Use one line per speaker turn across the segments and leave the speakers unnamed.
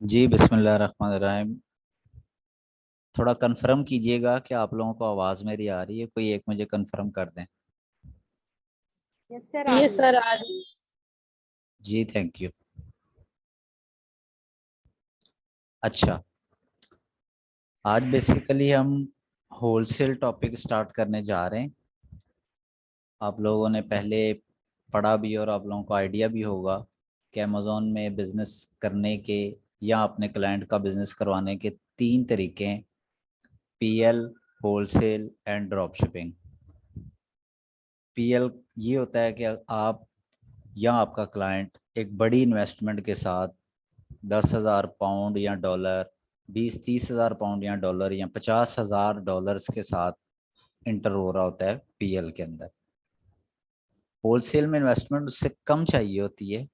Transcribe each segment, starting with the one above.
जी बिस्मिल्लाहिर्रहमानिर्रहीम। थोड़ा कंफर्म कीजिएगा कि आप लोगों को आवाज़ मेरी आ रही है। कोई एक मुझे कंफर्म कर दें।
यस सर, आ
ये
रही है।
सर आज
जी थैंक यू। अच्छा, आज बेसिकली हम होलसेल टॉपिक स्टार्ट करने जा रहे हैं। आप लोगों ने पहले पढ़ा भी और आप लोगों को आइडिया भी होगा कि अमेज़ोन में बिज़नेस करने के या अपने क्लाइंट का बिज़नेस करवाने के तीन तरीके हैं: PL, wholesale and drop shipping. PL ये होता है कि आप या आपका क्लाइंट एक बड़ी इन्वेस्टमेंट के साथ 10,000 पाउंड या डॉलर, 20-30 हज़ार पाउंड या डॉलर या 50,000 डॉलर्स के साथ इंटर हो रहा होता है पीएल के अंदर। होलसेल में इन्वेस्टमेंट उससे कम चाहिए होती है।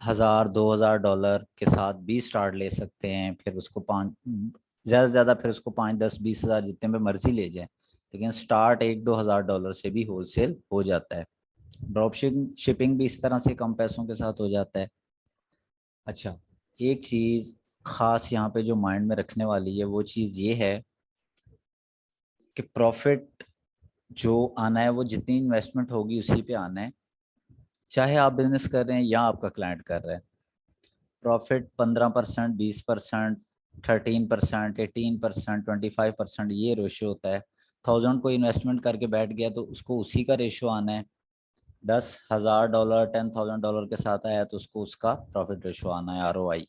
1,000-2,000 डॉलर के साथ भी स्टार्ट ले सकते हैं, फिर उसको पाँच, ज़्यादा से ज़्यादा फिर उसको 5-10-20 हज़ार जितने में मर्जी ले जाएं, लेकिन स्टार्ट 1-2 हज़ार डॉलर से भी होलसेल हो जाता है। ड्रॉप शिपिंग भी इस तरह से कम पैसों के साथ हो जाता है। अच्छा, एक चीज़ ख़ास यहाँ पे जो माइंड में रखने वाली है वो चीज़ ये है कि प्रॉफिट जो आना है वो जितनी इन्वेस्टमेंट होगी उसी पे आना है, चाहे आप बिजनेस कर रहे हैं या आपका क्लाइंट कर रहा है। प्रॉफिट 15%, 20%, 13%, 18%, 25% ये रेशो होता है। 1,000 को इन्वेस्टमेंट करके बैठ गया तो उसको उसी का रेशो आना है। 10,000 डॉलर, 10,000 डॉलर के साथ आया तो उसको उसका प्रॉफिट रेशो आना है, ROI,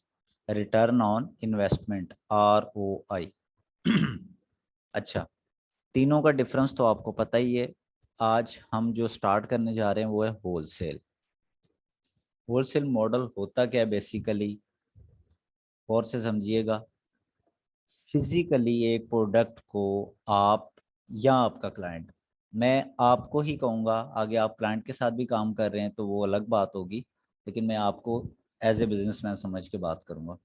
return on investment, ROI। अच्छा, तीनों का डिफरेंस तो आपको पता ही है। आज हम जो स्टार्ट करने जा रहे हैं वो है होलसेल। होलसेल मॉडल होता क्या है बेसिकली, और से समझिएगा। फिजिकली एक प्रोडक्ट को आप या आपका क्लाइंट, मैं आपको ही कहूँगा, आगे आप क्लाइंट के साथ भी काम कर रहे हैं तो वो अलग बात होगी, लेकिन मैं आपको एज ए बिजनेसमैन समझ के बात करूँगा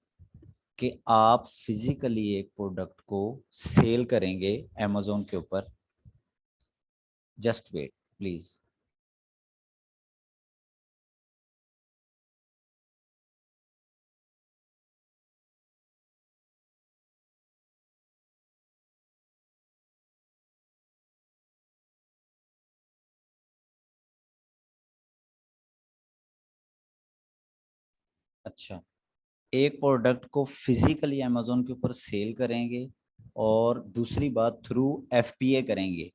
कि आप फिजिकली एक प्रोडक्ट को सेल करेंगे अमेजोन के ऊपर। Just wait please. अच्छा, एक प्रोडक्ट को फिजिकली अमेजोन के ऊपर सेल करेंगे और दूसरी बात थ्रू एफपीए करेंगे।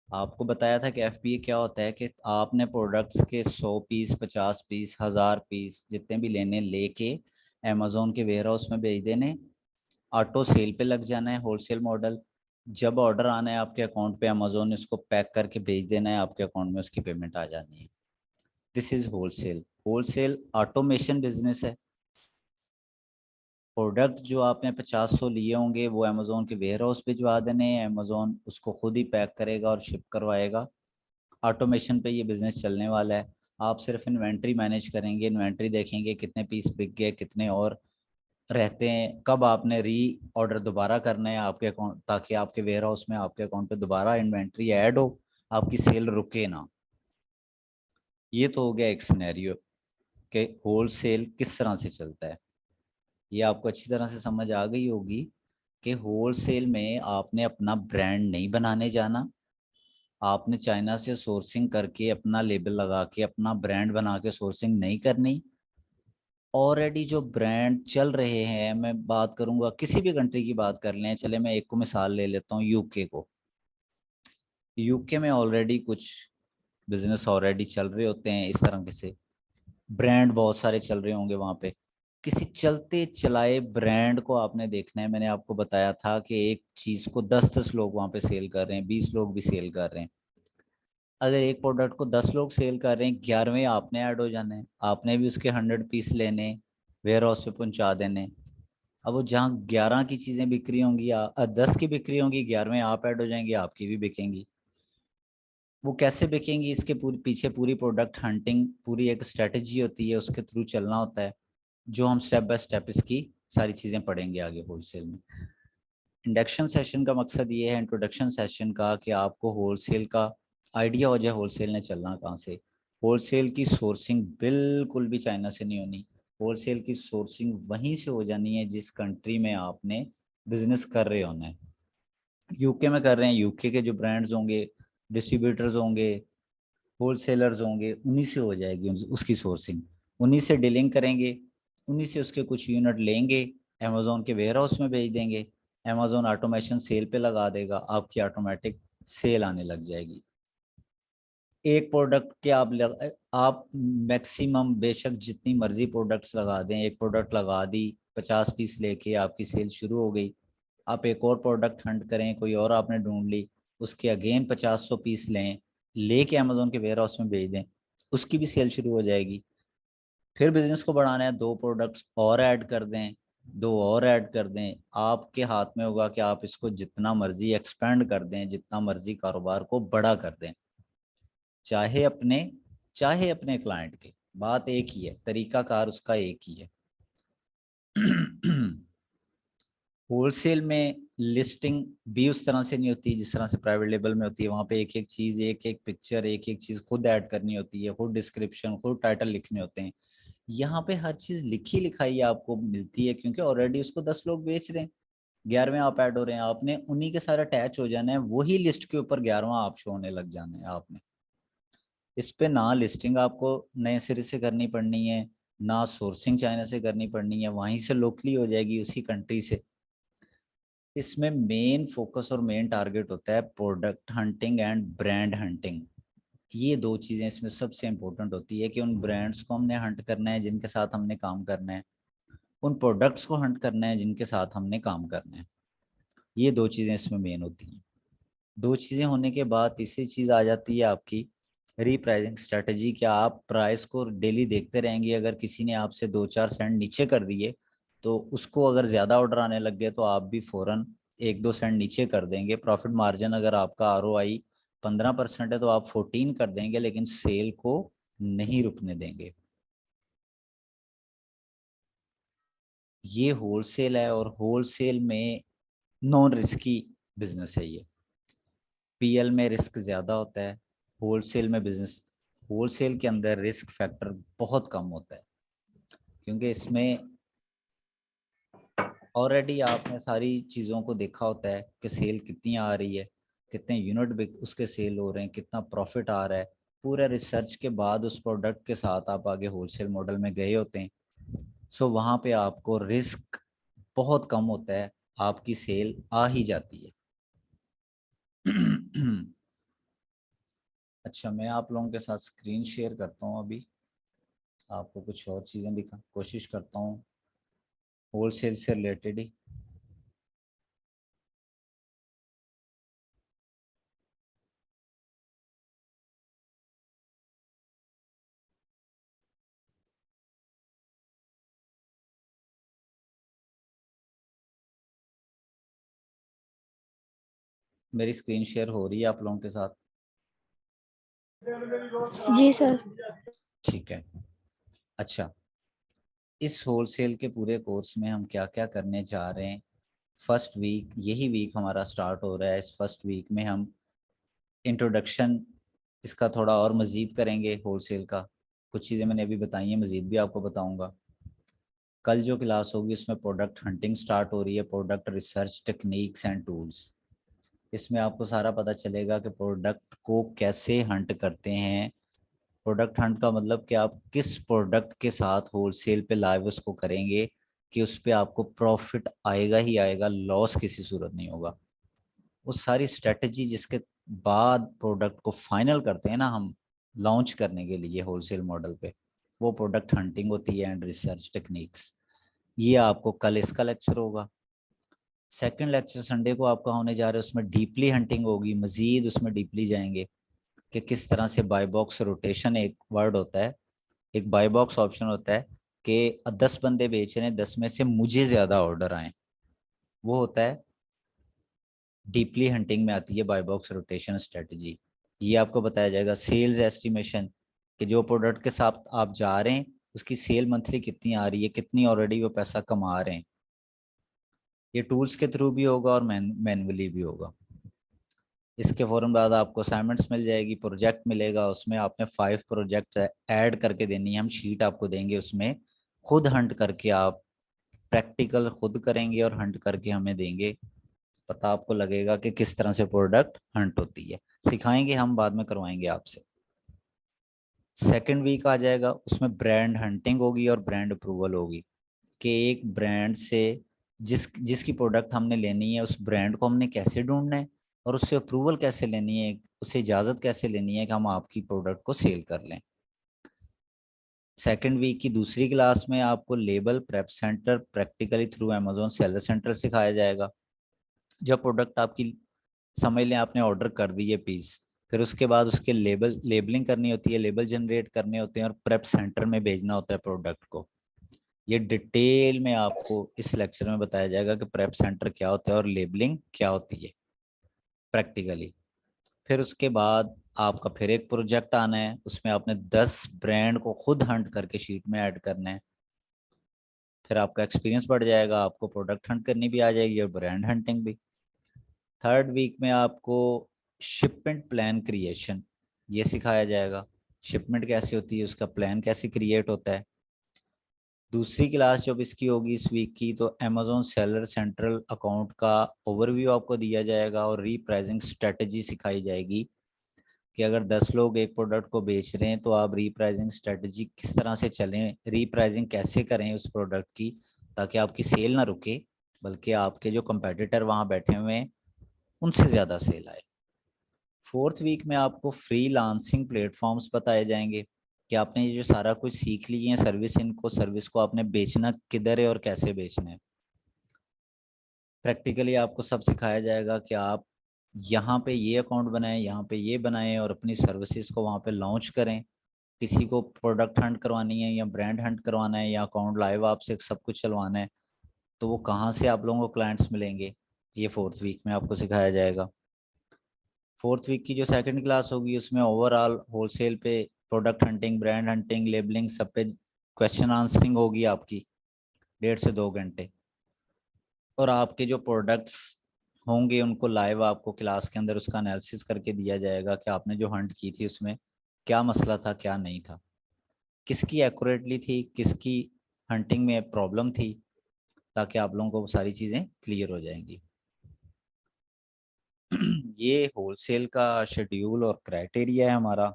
आपको बताया था कि एफपीए क्या होता है कि आपने प्रोडक्ट्स के 100 पीस, 50 पीस, 1,000 पीस जितने भी लेने लेके अमेजोन के वेयर हाउस में भेज देने। ऑटो सेल पे लग जाना है होलसेल मॉडल। जब ऑर्डर आना है आपके अकाउंट पे, अमेजोन इसको पैक करके भेज देना है आपके अकाउंट में, उसकी पेमेंट आ जानी है। This is wholesale. Wholesale automation business है। प्रोडक्ट जो आपने 50-100 लिए होंगे वो अमेजोन के वेयर हाउस भिजवा देने, अमेजोन उसको खुद ही पैक करेगा और शिप करवाएगा। ऑटोमेशन पे ये बिजनेस चलने वाला है। आप सिर्फ इन्वेंट्री मैनेज करेंगे, इन्वेंट्री देखेंगे कितने पीस बिक गए, कितने और रहते हैं, कब आपने री ऑर्डर दोबारा करना है आपके अकाउंट, ताकि आपके वेयर हाउस में आपके अकाउंट पे दोबारा इन्वेंट्री ऐड हो, आपकी सेल रुके ना। ये तो हो गया एक सिनेरियो कि होलसेल किस तरह से चलता है। ये आपको अच्छी तरह से समझ आ गई होगी कि होलसेल में आपने अपना ब्रांड नहीं बनाने जाना। आपने चाइना से सोर्सिंग करके अपना लेबल लगा के अपना ब्रांड बना के सोर्सिंग नहीं करनी। ऑलरेडी जो ब्रांड चल रहे हैं, मैं बात करूंगा किसी भी कंट्री की बात कर लें, चले मैं एक को मिसाल ले लेता हूँ, यूके को। यूके में ऑलरेडी कुछ बिजनेस ऑलरेडी चल रहे होते हैं इस तरह के से, ब्रांड बहुत सारे चल रहे होंगे वहाँ पे। किसी चलते चलाए ब्रांड को आपने देखना है। मैंने आपको बताया था कि एक चीज को 10-10 लोग वहाँ पे सेल कर रहे हैं, 20 लोग भी सेल कर रहे हैं। अगर एक प्रोडक्ट को 10 लोग सेल कर रहे हैं, 11वें आपने ऐड हो जाना है, आपने भी उसके 100 पीस लेने, वेयर हाउस पे पहुंचा देने। अब वो जहाँ 11 की चीजें बिक्री होंगी, 10 की बिक्री होंगी, 11वें आप ऐड हो जाएंगे, आपकी भी बिकेंगी। वो कैसे बिकेंगी, इसके पूरी पीछे पूरी प्रोडक्ट हंटिंग, पूरी एक स्ट्रेटेजी होती है, उसके थ्रू चलना होता है, जो हम स्टेप बाय स्टेप इसकी सारी चीज़ें पढ़ेंगे आगे होलसेल में। इंडक्शन सेशन का मकसद ये है, इंट्रोडक्शन सेशन का, कि आपको होलसेल का आइडिया हो जाए होलसेल ने चलना कहाँ से। होलसेल की सोर्सिंग बिल्कुल भी चाइना से नहीं होनी। होलसेल की सोर्सिंग वहीं से हो जानी है जिस कंट्री में आपने बिजनेस कर रहे होना है। यूके में कर रहे हैं, यूके के जो ब्रांड्स होंगे, डिस्ट्रीब्यूटर्स होंगे, होलसेलर्स होंगे, उन्हीं से हो जाएगी उसकी सोर्सिंग। उन्हीं से डीलिंग करेंगे, उन्हीं से उसके कुछ यूनिट लेंगे, अमेजोन के वेयर हाउस में भेज देंगे, अमेजोन ऑटोमेशन सेल पे लगा देगा, आपकी ऑटोमेटिक सेल आने लग जाएगी। एक प्रोडक्ट के आप मैक्सिमम बेशक जितनी मर्जी प्रोडक्ट्स लगा दें, एक प्रोडक्ट लगा दी 50 पीस लेके आपकी सेल शुरू हो गई। आप एक और प्रोडक्ट हंट करें, कोई और आपने ढूंढ ली, उसके अगेन 50-100 पीस लें, लेके अमेजोन के वेयर हाउस में भेज दें, उसकी भी सेल शुरू हो जाएगी। फिर बिजनेस को बढ़ाना है, 2 प्रोडक्ट्स और ऐड कर दें, 2 और ऐड कर दें, आपके हाथ में होगा कि आप इसको जितना मर्जी एक्सपेंड कर दें, जितना मर्जी कारोबार को बड़ा कर दें, चाहे अपने क्लाइंट के। बात एक ही है, तरीकाकार उसका एक ही है। होलसेल में लिस्टिंग भी उस तरह से नहीं होती जिस तरह से प्राइवेट लेबल में होती है। वहाँ पे एक एक चीज़, एक एक पिक्चर, एक एक चीज़ खुद ऐड करनी होती है, खुद डिस्क्रिप्शन, खुद टाइटल लिखने होते हैं। यहाँ पे हर चीज़ लिखी लिखाई आपको मिलती है, क्योंकि ऑलरेडी उसको 10 लोग बेच रहे हैं, 11वें आप ऐड हो रहे हैं, आपने उन्हीं के सारे अटैच हो जाना है, वही लिस्ट के ऊपर 11वां आप शो होने लग जाना है आपने। इस पे ना लिस्टिंग आपको नए सिरे से करनी पड़नी है, ना सोर्सिंग चाइना से करनी पड़नी है, वहीं से लोकली हो जाएगी उसी कंट्री से। इसमें मेन फोकस और मेन टारगेट होता है product hunting and brand hunting. ये 2 चीजें इसमें सबसे इंपॉर्टेंट होती है कि उन ब्रांड्स को हमने हंट करना है जिनके साथ हमने काम करना है, उन प्रोडक्ट्स को हंट करना है जिनके साथ हमने काम करना है। ये 2 चीजें इसमें मेन होती हैं। 2 चीजें होने के बाद तीसरी चीज आ जाती है आपकी रीप्राइसिंग स्ट्रेटजी। क्या आप प्राइस को डेली देखते रहेंगे? अगर किसी ने आपसे 2-4 सेंट नीचे कर दिए, तो उसको अगर ज्यादा ऑर्डर आने लग गए तो आप भी फौरन 1-2 सेंट नीचे कर देंगे। प्रॉफिट मार्जिन अगर आपका ROI 15% है तो आप 14 कर देंगे, लेकिन सेल को नहीं रुकने देंगे। ये होलसेल है, और होलसेल में नॉन रिस्की बिजनेस है ये। PL में रिस्क ज्यादा होता है, होलसेल के अंदर रिस्क फैक्टर बहुत कम होता है, क्योंकि इसमें ऑलरेडी आपने सारी चीज़ों को देखा होता है कि सेल कितनी आ रही है, कितने यूनिट उसके सेल हो रहे हैं, कितना प्रॉफिट आ रहा है। पूरा रिसर्च के बाद उस प्रोडक्ट के साथ आप आगे होलसेल मॉडल में गए होते हैं। सो वहाँ पे आपको रिस्क बहुत कम होता है, आपकी सेल आ ही जाती है। अच्छा, मैं आप लोगों के साथ स्क्रीन शेयर करता हूँ अभी, आपको कुछ और चीज़ें दिखा कोशिश करता हूँ होलसेल से रिलेटेड ही। मेरी स्क्रीन शेयर हो रही है आप लोगों के साथ?
जी सर।
ठीक है। अच्छा, इस होलसेल के पूरे कोर्स में हम क्या क्या करने जा रहे हैं? फर्स्ट वीक, यही वीक हमारा स्टार्ट हो रहा है। इस फर्स्ट वीक में हम इंट्रोडक्शन इसका थोड़ा और मज़ीद करेंगे होलसेल का। कुछ चीज़ें मैंने अभी बताई हैं, मज़ीद भी आपको बताऊंगा। कल जो क्लास होगी उसमें प्रोडक्ट हंटिंग स्टार्ट हो रही है, product research techniques and tools. इसमें आपको सारा पता चलेगा कि प्रोडक्ट को कैसे हंट करते हैं। प्रोडक्ट हंट का मतलब कि आप किस प्रोडक्ट के साथ होलसेल पे लाइव उसको करेंगे कि उस पे आपको प्रॉफिट आएगा ही आएगा, लॉस किसी सूरत नहीं होगा। वो सारी स्ट्रेटजी जिसके बाद प्रोडक्ट को फाइनल करते हैं ना हम, लॉन्च करने के लिए होलसेल मॉडल पे, वो प्रोडक्ट हंटिंग होती है एंड रिसर्च टेक्निक्स। ये आपको कल इसका लेक्चर होगा। सेकंड लेक्चर संडे को आपका होने जा रहा है, उसमें डीपली हंटिंग होगी, मजीद उसमें डीपली जाएंगे कि किस तरह से बाय बॉक्स रोटेशन एक वर्ड होता है, एक बाय बॉक्स ऑप्शन होता है कि 10 बंदे बेच रहे हैं, 10 में से मुझे ज्यादा ऑर्डर आए, वो होता है डीपली हंटिंग में आती है बाय बॉक्स रोटेशन स्ट्रेटजी। ये आपको बताया जाएगा। सेल्स एस्टिमेशन, कि जो प्रोडक्ट के साथ आप जा रहे हैं उसकी सेल मंथली कितनी आ रही है, कितनी ऑलरेडी वो पैसा कमा रहे हैं। ये टूल्स के थ्रू भी होगा और मैनुअली भी होगा। इसके फौरन बाद आपको असाइनमेंट्स मिल जाएगी, प्रोजेक्ट मिलेगा, उसमें आपने 5 प्रोजेक्ट ऐड करके देनी है। हम शीट आपको देंगे, उसमें खुद हंट करके आप प्रैक्टिकल खुद करेंगे और हंट करके हमें देंगे, पता आपको लगेगा कि किस तरह से प्रोडक्ट हंट होती है। सिखाएंगे हम, बाद में करवाएंगे आपसे। सेकंड वीक आ जाएगा, उसमें ब्रांड हंटिंग होगी और ब्रांड अप्रूवल होगी कि एक ब्रांड से जिसकी प्रोडक्ट हमने लेनी है उस ब्रांड को हमने कैसे ढूंढना है और उससे अप्रूवल कैसे लेनी है, उससे इजाज़त कैसे लेनी है कि हम आपकी प्रोडक्ट को सेल कर लें। सेकेंड वीक की दूसरी क्लास में आपको label prep centre practically through Amazon seller centre सिखाया जाएगा। जब प्रोडक्ट आपकी, समझ लें आपने ऑर्डर कर दी है पीस, फिर उसके बाद उसके लेबलिंग करनी होती है, लेबल जनरेट करने होते हैं और प्रेप सेंटर में भेजना होता है प्रोडक्ट को। ये डिटेल में आपको इस लेक्चर में बताया जाएगा कि प्रेप सेंटर क्या होता है और लेबलिंग क्या होती है प्रैक्टिकली। फिर उसके बाद आपका फिर एक प्रोजेक्ट आना है, उसमें आपने 10 ब्रांड को खुद हंट करके शीट में ऐड करना है। फिर आपका एक्सपीरियंस बढ़ जाएगा, आपको प्रोडक्ट हंट करनी भी आ जाएगी और ब्रांड हंटिंग भी। थर्ड वीक में आपको शिपमेंट प्लान क्रिएशन ये सिखाया जाएगा, शिपमेंट कैसे होती है, उसका प्लान कैसे क्रिएट होता है। दूसरी क्लास जब इसकी होगी इस वीक की, तो अमेजोन सेलर सेंट्रल अकाउंट का ओवरव्यू आपको दिया जाएगा और रीप्राइसिंग स्ट्रेटजी सिखाई जाएगी कि अगर 10 लोग एक प्रोडक्ट को बेच रहे हैं तो आप रीप्राइसिंग स्ट्रेटजी किस तरह से चलें, रीप्राइसिंग कैसे करें उस प्रोडक्ट की, ताकि आपकी सेल ना रुके बल्कि आपके जो कंपेटिटर वहाँ बैठे हुए हैं उनसे ज़्यादा सेल आए। फोर्थ वीक में आपको फ्रीलांसिंग प्लेटफॉर्म्स बताए जाएंगे कि आपने ये जो सारा कुछ सीख ली है सर्विस को आपने बेचना किधर है और कैसे बेचना है। प्रैक्टिकली आपको सब सिखाया जाएगा कि आप यहाँ पे ये अकाउंट बनाएं, यहाँ पे ये बनाएं और अपनी सर्विसेज को वहाँ पे लॉन्च करें। किसी को प्रोडक्ट हंट करवानी है या ब्रांड हंट करवाना है या अकाउंट लाइव आपसे सब कुछ चलवाना है, तो वो कहाँ से आप लोगों को क्लाइंट्स मिलेंगे, ये फोर्थ वीक में आपको सिखाया जाएगा। फोर्थ वीक की जो सेकंड क्लास होगी उसमें ओवरऑल होलसेल पे product hunting, brand hunting, labelling सब पे क्वेश्चन आंसरिंग होगी आपकी 1.5 से 2 घंटे। और आपके जो प्रोडक्ट्स होंगे उनको लाइव आपको क्लास के अंदर उसका एनालिसिस करके दिया जाएगा कि आपने जो हंट की थी उसमें क्या मसला था क्या नहीं था, किसकी एक्यूरेटली थी, किसकी हंटिंग में प्रॉब्लम थी, ताकि आप लोगों को वो सारी चीज़ें क्लियर हो जाएंगी। ये होलसेल का शेड्यूल और क्राइटेरिया है हमारा,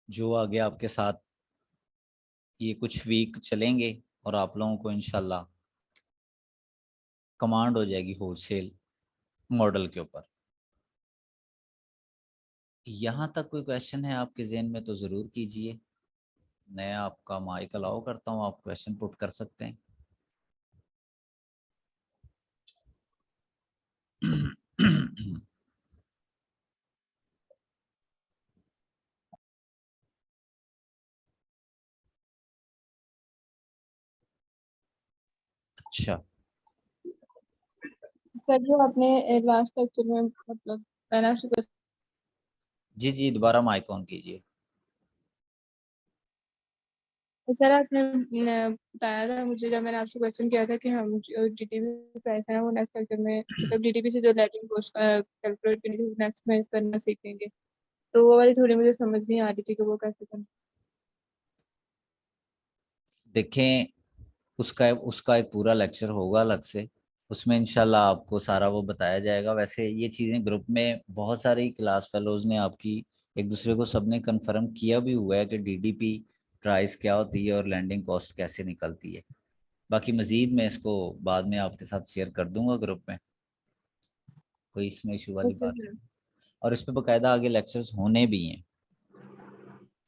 जो आगे आपके साथ ये कुछ वीक चलेंगे और आप लोगों को इंशाल्लाह कमांड हो जाएगी होलसेल मॉडल के ऊपर। यहाँ तक कोई क्वेश्चन है आपके जहन में तो ज़रूर कीजिए। मैं आपका माइक अलाउ करता हूँ, आप क्वेश्चन पुट कर सकते हैं। अच्छा,
सर जो आपने लास्ट लेक्चर में मतलब मैंने आपसे क्वेश्चन,
जी जी, दोबारा माइक ऑन कीजिए।
सर आपने बताया था मुझे जब मैंने आपसे क्वेश्चन किया था कि हम जो डीटीपी प्राइस है वो नेक्स्ट लेक्चर में मतलब डीटीपी से जो लैगिंग कॉस्ट कैलकुलेट करनी थी नेक्स्ट में करना सीखेंगे। तो वो वाली थोड़ी मुझे समझ नहीं आ रही थी कि वो कैसे करना।
देखें, उसका उसका एक पूरा लेक्चर होगा अलग से, उसमें इंशाल्लाह आपको सारा वो बताया जाएगा। वैसे ये चीज़ें ग्रुप में बहुत सारी क्लास फेलोज ने आपकी एक दूसरे को सबने कंफर्म किया भी हुआ है कि डीडीपी प्राइस क्या होती है और लैंडिंग कॉस्ट कैसे निकलती है। बाकी मज़ीद मैं इसको बाद में आपके साथ शेयर कर दूंगा ग्रुप में, कोई इसमें इशू वाली
ओके
बात
सर।
नहीं। और इस पर बाकायदा आगे लेक्चर्स होने भी हैं।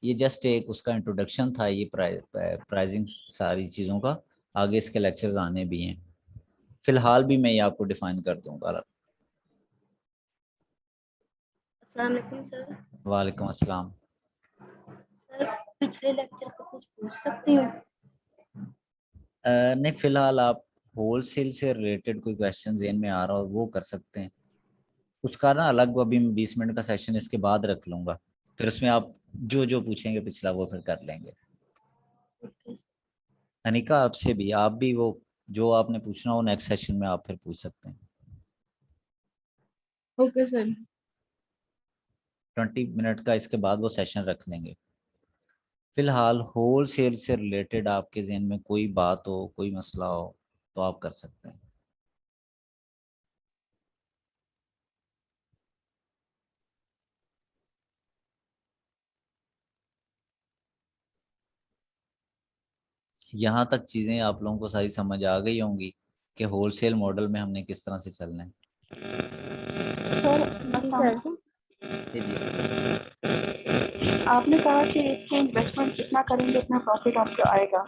ये जस्ट एक उसका इंट्रोडक्शन था, ये प्राइसिंग सारी चीज़ों का, आगे इसके लेक्चर्स आने भी हैं। फिलहाल भी मैं ये आपको डिफाइन कर दूंगा।
अस्सलाम वालेकुम सर।
वालेकुम अस्सलाम।
सर पिछले लेक्चर का कुछ पूछ सकती हूँ?
नहीं, फिलहाल आप होलसेल से रिलेटेड कोई क्वेश्चन जेन में आ रहा हो वो कर सकते हैं। उसका ना अलग अभी मैं 20 मिनट का सेशन इसके बाद रख लूंगा, फिर उसमें आप जो जो पूछेंगे पिछला वो फिर कर लेंगे।
ओके
अनिका, आपसे भी, आप भी वो जो आपने पूछना हो नेक्स्ट सेशन में आप फिर पूछ सकते हैं।
Okay sir.
20 मिनट का इसके बाद वो सेशन रख लेंगे। फिलहाल होल सेल से रिलेटेड आपके जहन में कोई बात हो, कोई मसला हो तो आप कर सकते हैं। यहाँ तक चीज़ें आप लोगों को सारी समझ आ गई होंगी कि होलसेल मॉडल में हमने किस तरह से चलना है।
सर
जी
अस्सलाम
सर।
वालेकुम।
जी जी।
आपने कहा कि इसको इन्वेस्टमेंट जितना करेंगे उतना प्रॉफिट आपको आएगा।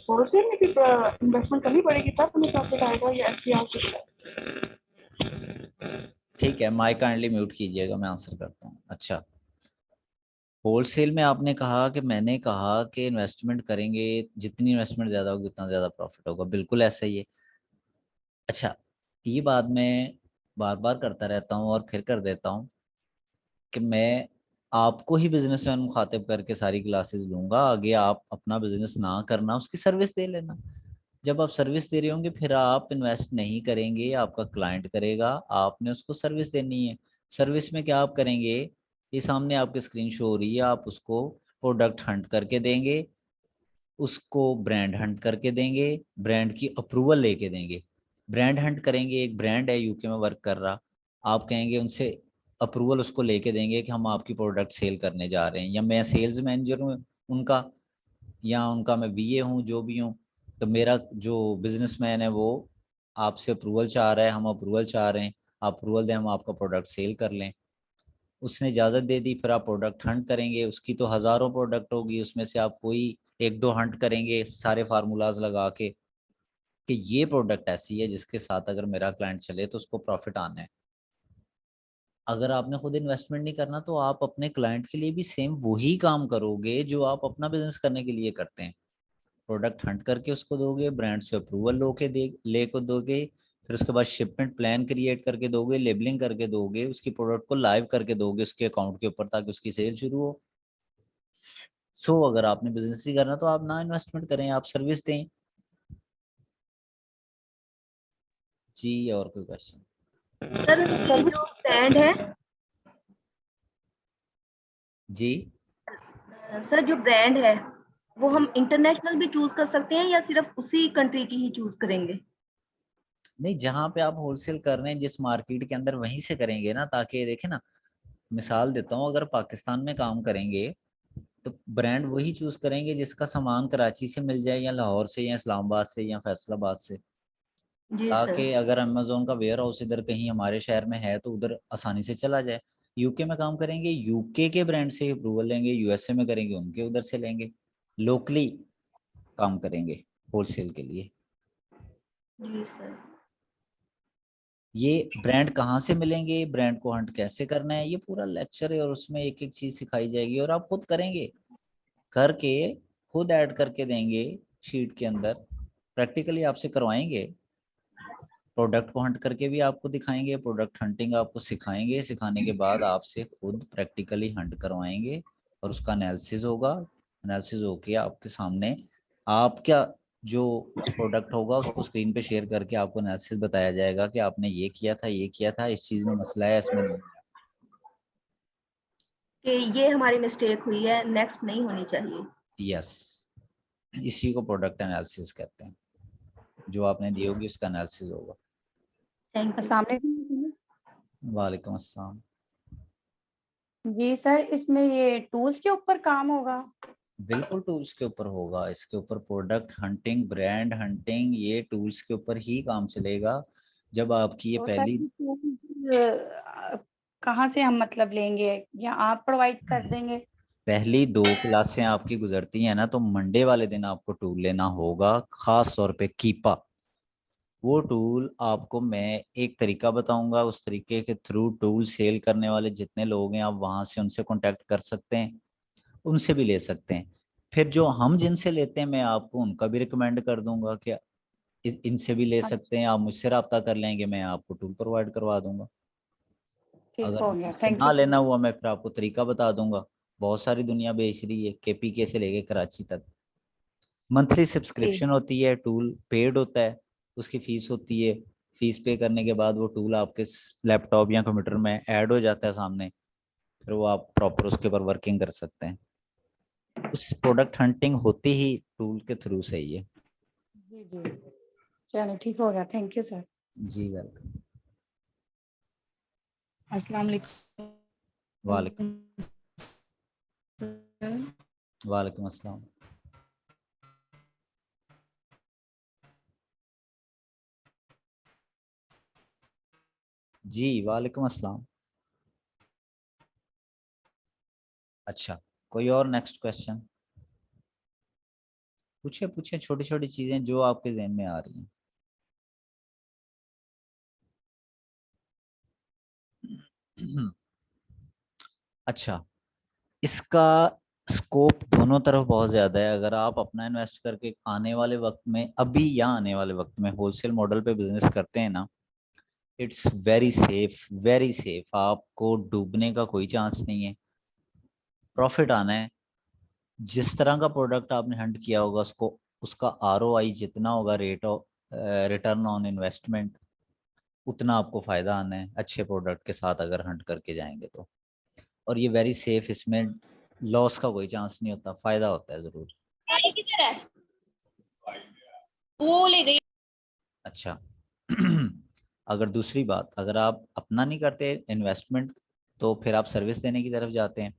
होलसेल में भी इन्वेस्टमेंट करनी पड़ेगी तब हमें प्रॉफिट आएगा या ऐसे आप कुछ है?
ठीक है, माइक काइंडली म्यूट कीजिएगा, मैं आंसर करता हूँ। अच्छा, होलसेल में आपने कहा कि मैंने कहा कि इन्वेस्टमेंट करेंगे, जितनी इन्वेस्टमेंट ज़्यादा होगी उतना ज़्यादा प्रॉफिट होगा, बिल्कुल ऐसा ही है। अच्छा, ये बात मैं बार बार करता रहता हूँ और फिर कर देता हूँ कि मैं आपको ही बिजनेसमैन मुखातिब करके सारी क्लासेस लूंगा। आगे आप अपना बिजनेस ना करना, उसकी सर्विस दे लेना। जब आप सर्विस दे रहे होंगे फिर आप इन्वेस्ट नहीं करेंगे, आपका क्लाइंट करेगा, आपने उसको सर्विस देनी है। सर्विस में क्या आप करेंगे, ये सामने आपकी स्क्रीन शो हो रही है, आप उसको प्रोडक्ट हंट करके देंगे, उसको ब्रांड हंट करके देंगे, ब्रांड की अप्रूवल लेके देंगे। ब्रांड हंट करेंगे, एक ब्रांड है यूके में वर्क कर रहा, आप कहेंगे उनसे अप्रूवल उसको लेके देंगे कि हम आपकी प्रोडक्ट सेल करने जा रहे हैं, या मैं सेल्स मैनेजर हूँ उनका, या उनका मैं बीए हूँ, जो भी हूँ, तो मेरा जो बिजनेसमैन है वो आपसे अप्रूवल चाह रहा है, हम अप्रूवल चाह रहे हैं, आप अप्रूवल दें, हम आपका प्रोडक्ट सेल कर लें। उसने इजाज़त दे दी, फिर आप प्रोडक्ट हंट करेंगे, उसकी तो हज़ारों प्रोडक्ट होगी, उसमें से आप कोई एक दो हंट करेंगे सारे फार्मूलाज लगा के कि ये प्रोडक्ट ऐसी है जिसके साथ अगर मेरा क्लाइंट चले तो उसको प्रॉफिट आना है। अगर आपने खुद इन्वेस्टमेंट नहीं करना तो आप अपने क्लाइंट के लिए भी सेम वही काम करोगे जो आप अपना बिजनेस करने के लिए करते हैं। प्रोडक्ट हंट करके उसको दोगे, ब्रांड से अप्रूवल लो के दे ले को दोगे, फिर उसके बाद शिपमेंट प्लान क्रिएट करके दोगे, लेबलिंग करके दोगे, उसकी प्रोडक्ट को लाइव करके दोगे उसके अकाउंट के ऊपर ताकि उसकी सेल शुरू हो। सो अगर आपने बिजनेस ही करना तो आप ना इन्वेस्टमेंट करें, आप सर्विस दें। जी, और कोई क्वेश्चन?
सर ये जो ब्रांड है,
जी,
सर जो ब्रांड है वो हम इंटरनेशनल भी चूज कर सकते हैं या सिर्फ उसी कंट्री की ही चूज करेंगे?
नहीं, जहाँ पे आप होलसेल कर रहे हैं जिस मार्केट के अंदर वहीं से करेंगे ना, ताकि देखे ना, मिसाल देता हूँ, अगर पाकिस्तान में काम करेंगे तो ब्रांड वही चूज करेंगे जिसका सामान कराची से मिल जाए, या लाहौर से, या इस्लामाबाद से, या फैसलाबाद से,
जी सर।
ताकि अगर अमेजोन का वेयर हाउस इधर कहीं हमारे शहर में है तो उधर आसानी से चला जाए। यूके में काम करेंगे, यूके के ब्रांड से अप्रूवल लेंगे, यूएसए में करेंगे उनके उधर से लेंगे, लोकली काम करेंगे होलसेल के लिए।
जी सर।
ये ब्रांड कहाँ से मिलेंगे, ब्रांड को हंट कैसे करना है, ये पूरा लेक्चर है और उसमें एक एक चीज सिखाई जाएगी और आप खुद करेंगे, करके खुद ऐड करके देंगे शीट के अंदर, प्रैक्टिकली आपसे करवाएंगे। प्रोडक्ट को हंट करके भी आपको दिखाएंगे, प्रोडक्ट हंटिंग आपको सिखाएंगे, सिखाने के बाद आपसे खुद प्रैक्टिकली हंट करवाएंगे और उसका एनालिसिस होगा। एनालिसिस होके आपके सामने आपका जो प्रोडक्ट होगा उसको स्क्रीन पे शेयर करके आपको एनालिसिस बताया जाएगा कि आपने ये किया था, ये किया था, इस चीज में मसला है, इसमें नहीं है।
कि ये हमारी मिस्टेक हुई है, नेक्स्ट नहीं होनी चाहिए।
यस, इसी को प्रोडक्ट एनालिसिस कहते हैं। जो आपने दी
जी
होगी उसका एनालिसिस होगा।
Thank you.
अस्सलाम वालेकुम।
वालेकुम अस्सलाम।
जी सर, इसमें ये टूल्स के ऊपर काम होगा?
बिल्कुल टूल्स के ऊपर होगा, इसके ऊपर प्रोडक्ट हंटिंग, ब्रांड हंटिंग, ये टूल्स के ऊपर ही काम चलेगा। जब आपकी ये
तो सर
पहली
ये tools, कहाँ से हम मतलब लेंगे या आप प्रोवाइड कर देंगे?
पहली दो क्लासें आपकी गुजरती हैं ना, तो मंडे वाले दिन आपको टूल लेना होगा, खास तौर पे कीपा। वो टूल आपको मैं एक तरीका बताऊंगा, उस तरीके के थ्रू टूल सेल करने वाले जितने लोग हैं आप वहां से उनसे कांटेक्ट कर सकते हैं, उनसे भी ले सकते हैं। फिर जो हम जिनसे लेते हैं मैं आपको उनका भी रिकमेंड कर दूंगा कि इनसे भी ले
अच्छा,
सकते हैं, आप मुझसे रब्ता कर लेंगे, मैं आपको टूल प्रोवाइड करवा दूंगा।
ठीक
अगर
हो गया,
मुझसे
थैंक
ना
यू।
लेना हुआ मैं फिर आपको तरीका बता दूंगा। बहुत सारी दुनिया बेच रही है, केपीके से लेके कराची तक। मंथली
जी
सब्सक्रिप्शन होती है, टूल पेड होता है, उसकी फीस होती है। फीस पे करने के बाद वो टूल आपके लैपटॉप या कंप्यूटर में ऐड हो जाता है सामने, फिर वो आप प्रॉपर उसके ऊपर वर्किंग कर सकते हैं। उस प्रोडक्ट हंटिंग होती ही टूल के थ्रू से ही है।
जी जी, चलो ठीक हो गया, थैंक यू सर।
जी वेलकम।
अस्सलाम वालेकुम
वालेकुम
सर।
वालेकुम अस्सलाम। जी वालेकुम अस्सलाम। अच्छा, कोई और नेक्स्ट क्वेश्चन? पूछिए पूछिए, छोटी छोटी चीजें जो आपके जहन में आ रही हैं। अच्छा, इसका स्कोप दोनों तरफ बहुत ज़्यादा है। अगर आप अपना इन्वेस्ट करके आने वाले वक्त में, अभी या आने वाले वक्त में होलसेल मॉडल पे बिजनेस करते हैं ना, it's very safe, very safe. आपको डूबने का कोई चांस नहीं है, प्रॉफिट आना है। जिस तरह का प्रोडक्ट आपने हंट किया होगा, उसको उसका आरओआई जितना होगा, rate of return on investment, उतना आपको फ़ायदा आना है अच्छे प्रोडक्ट के साथ अगर हंट करके जाएंगे तो। और ये वेरी सेफ, इसमें लॉस का कोई चांस नहीं होता, फ़ायदा होता है ज़रूर।
किधर है? वो ले गई।
अच्छा। अगर दूसरी बात, अगर आप अपना नहीं करते इन्वेस्टमेंट, तो फिर आप सर्विस देने की तरफ जाते हैं,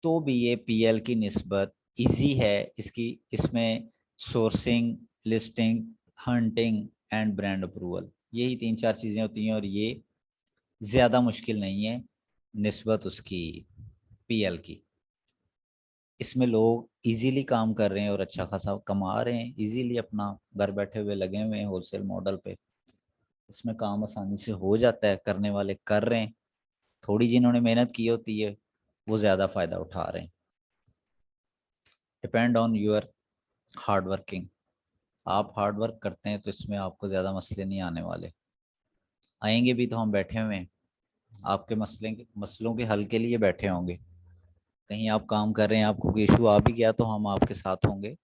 तो भी ये पीएल की निस्बत इजी है। इसकी इसमें sourcing, listing, hunting and brand approval, यही 3-4 चीज़ें होती हैं, और ये ज़्यादा मुश्किल नहीं है निस्बत उसकी पीएल की। इसमें लोग इजीली काम कर रहे हैं और अच्छा खासा कमा रहे हैं, इजीली अपना घर बैठे हुए लगे हुए हैं होलसेल मॉडल पे। इसमें काम आसानी से हो जाता है, करने वाले कर रहे हैं, थोड़ी जिन्होंने मेहनत की होती है वो ज़्यादा फ़ायदा उठा रहे हैं। Depend on your hard working. आप हार्ड वर्क करते हैं तो इसमें आपको ज़्यादा मसले नहीं आने वाले, आएंगे भी तो हम बैठे हुए हैं, आपके मसलों के हल के लिए बैठे होंगे। कहीं आप काम कर रहे हैं, आपको कोई इशू आ भी गया तो हम आपके साथ होंगे,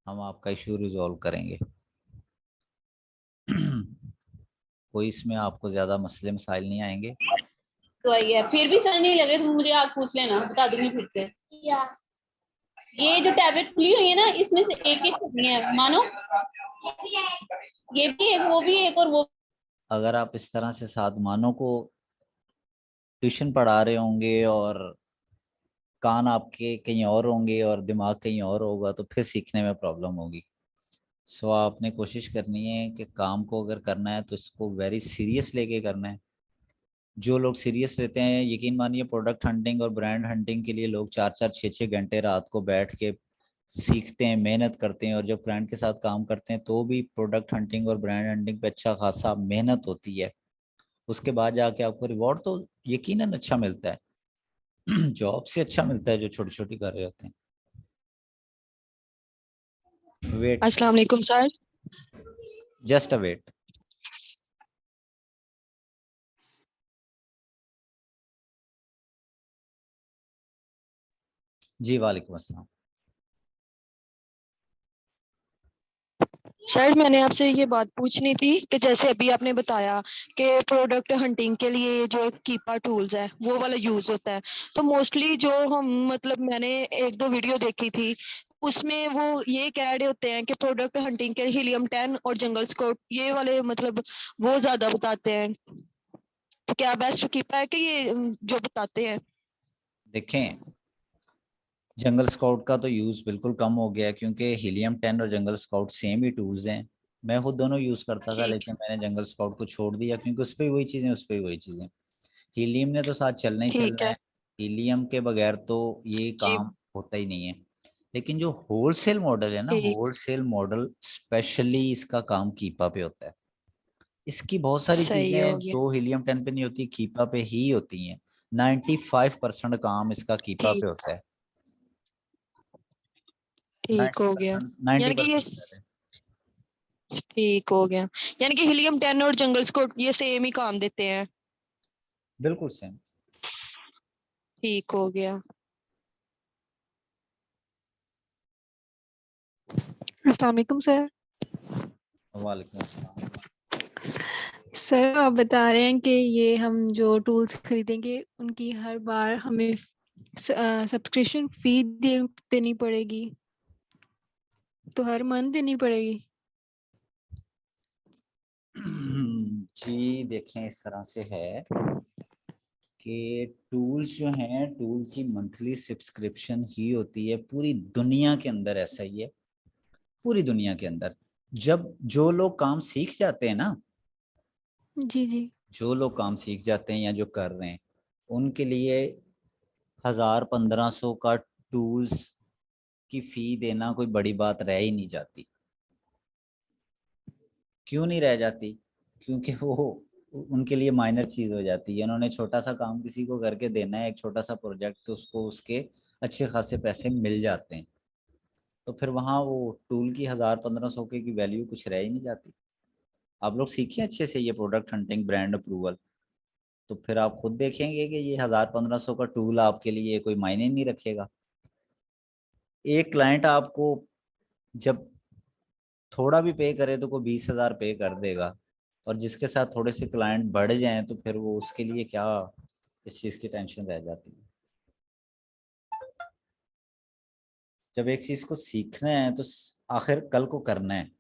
हम आपका इशू रिजॉल्व करेंगे। कोई इसमें आपको ज़्यादा मसले मसाइल नहीं आएंगे।
तो आई है, फिर भी सही नहीं लगे तो मुझे आज पूछ लेना, बता दूंगी फिर से। ये जो टैबलेट खुली हुई है ना, इसमें से एक एक करनी है, मानो ये भी एक, वो भी एक, और वो।
अगर आप इस तरह से साधमानों को ट्यूशन पढ़ा रहे होंगे और कान आपके कहीं और होंगे और दिमाग कहीं और होगा, तो फिर सीखने में प्रॉब्लम होगी। सो आपने कोशिश करनी है कि काम को अगर करना है तो इसको वेरी सीरियस लेके करना है। जो लोग सीरियस रहते हैं, यकीन मानिए, प्रोडक्ट हंटिंग और ब्रांड हंटिंग के लिए लोग 4-4 6-6 घंटे रात को बैठ के सीखते हैं, मेहनत करते हैं। और जब क्लाइंट के साथ काम करते हैं तो भी प्रोडक्ट हंटिंग और ब्रांड हंटिंग पे अच्छा खासा मेहनत होती है। उसके बाद जाके आपको रिवॉर्ड तो यकीनन अच्छा मिलता है। जॉब से अच्छा मिलता है जो छोटी छोटी कर रहे होते हैं। वेट,
अस्सलाम वालेकुम सर।
Just a wait. जी वालेकुम अस्सलाम।
सर मैंने आपसे ये बात पूछनी थी कि जैसे अभी आपने बताया कि प्रोडक्ट हंटिंग के लिए जो कीपा टूल्स है वो वाला यूज होता है, तो मोस्टली जो हम मतलब मैंने 1-2 वीडियो देखी थी उसमें वो ये कह रहे होते हैं कि प्रोडक्ट हंटिंग के हीलियम 10 और जंगल स्कोप ये वाले मतलब वो ज्यादा बताते हैं, तो क्या बेस्ट कीपा है कि ये जो बताते हैं?
देखें, जंगल स्काउट का तो यूज़ बिल्कुल कम हो गया है, क्योंकि हीलियम 10 और जंगल स्काउट सेम ही टूल्स हैं। मैं खुद दोनों यूज़ करता था,
ठीक
लेकिन मैंने जंगल स्काउट को छोड़ दिया, क्योंकि उस पर ही वही चीज़ें, उस पर ही वही चीज़ें। हीलियम ने तो साथ चलना ही
ठीक
चलना
है।
है, हीलियम के बगैर तो ये
जी
काम होता ही नहीं है। लेकिन जो होलसेल मॉडल है ना,
ठीक।
होलसेल मॉडल स्पेशली इसका काम कीपा पे होता है। इसकी बहुत सारी
सही
चीज़ें
हो गया।
जो हीलियम 10 पे नहीं होती, कीपा पे ही होती हैं। 95% काम इसका कीपा पे
ठीक।
होता है।
ठीक हो गया।
90%, 90
यानी कि ये
परसेंट
ठीक हो गया, यानी कि हीलियम 10 और जंगल स्कोट ये सेम ही काम देते हैं।
बिल्कुल सेम।
ठीक हो गया।
अस्सलाम वालेकुम सर।
वालेकुम अस्सलाम।
सर आप बता रहे हैं कि ये हम जो टूल्स खरीदेंगे उनकी हर बार हमें सब्सक्रिप्शन फी देनी पड़ेगी, तो हर मंथ देनी पड़ेगी?
जी देखें, इस तरह से है कि टूल्स जो हैं, टूल की मंथली सब्सक्रिप्शन ही होती है। पूरी दुनिया के अंदर ऐसा ही है, पूरी दुनिया के अंदर। जब जो लोग काम सीख जाते हैं ना,
जी जी।
जो लोग काम सीख जाते हैं या जो कर रहे हैं, उनके लिए 1000-1500 का टूल्स की फी देना कोई बड़ी बात रह ही नहीं जाती। क्यों नहीं रह जाती? क्योंकि वो उनके लिए माइनर चीज हो जाती है। उन्होंने छोटा सा काम किसी को करके देना है, एक छोटा सा प्रोजेक्ट, तो उसको उसके अच्छे खासे पैसे मिल जाते हैं। तो फिर वहाँ वो टूल की 1000-1500 की वैल्यू कुछ रह ही नहीं जाती। आप लोग सीखिए अच्छे से ये प्रोडक्ट हंटिंग, ब्रांड अप्रूवल, तो फिर आप खुद देखेंगे कि ये 1000-1500 का टूल आपके लिए कोई मायने नहीं रखेगा। एक क्लाइंट आपको जब थोड़ा भी पे करे तो कोई 20,000 पे कर देगा, और जिसके साथ थोड़े से क्लाइंट बढ़ जाएं तो फिर वो उसके लिए क्या इस चीज़ की टेंशन रह जाती है। जब एक चीज़ को सीखना है तो आखिर कल को करना है,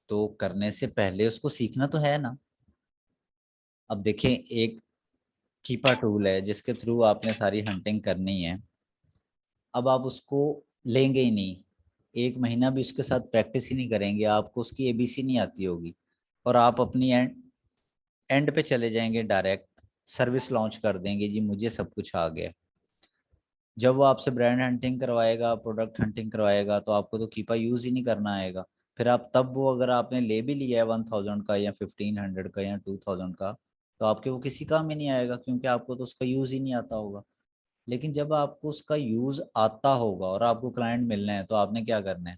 तो करने से पहले उसको सीखना तो है ना। अब देखें, एक कीपा टूल है जिसके थ्रू आपने सारी हंटिंग करनी है। अब आप उसको लेंगे ही नहीं, एक महीना भी उसके साथ प्रैक्टिस ही नहीं करेंगे, आपको उसकी एबीसी नहीं आती होगी, और आप अपनी एंड पे चले जाएंगे, डायरेक्ट सर्विस लॉन्च कर देंगे, जी मुझे सब कुछ आ गया। जब वो आपसे ब्रांड हंटिंग करवाएगा, प्रोडक्ट हंटिंग करवाएगा, तो आपको तो कीपा यूज ही नहीं करना आएगा। फिर आप तब वो, अगर आपने ले भी लिया है 1000 का या 1500 का या 2000 का, तो आपके वो किसी काम में नहीं आएगा, क्योंकि आपको तो उसका यूज ही नहीं आता होगा। लेकिन जब आपको उसका यूज आता होगा और आपको क्लाइंट मिलना है, तो आपने क्या करना है?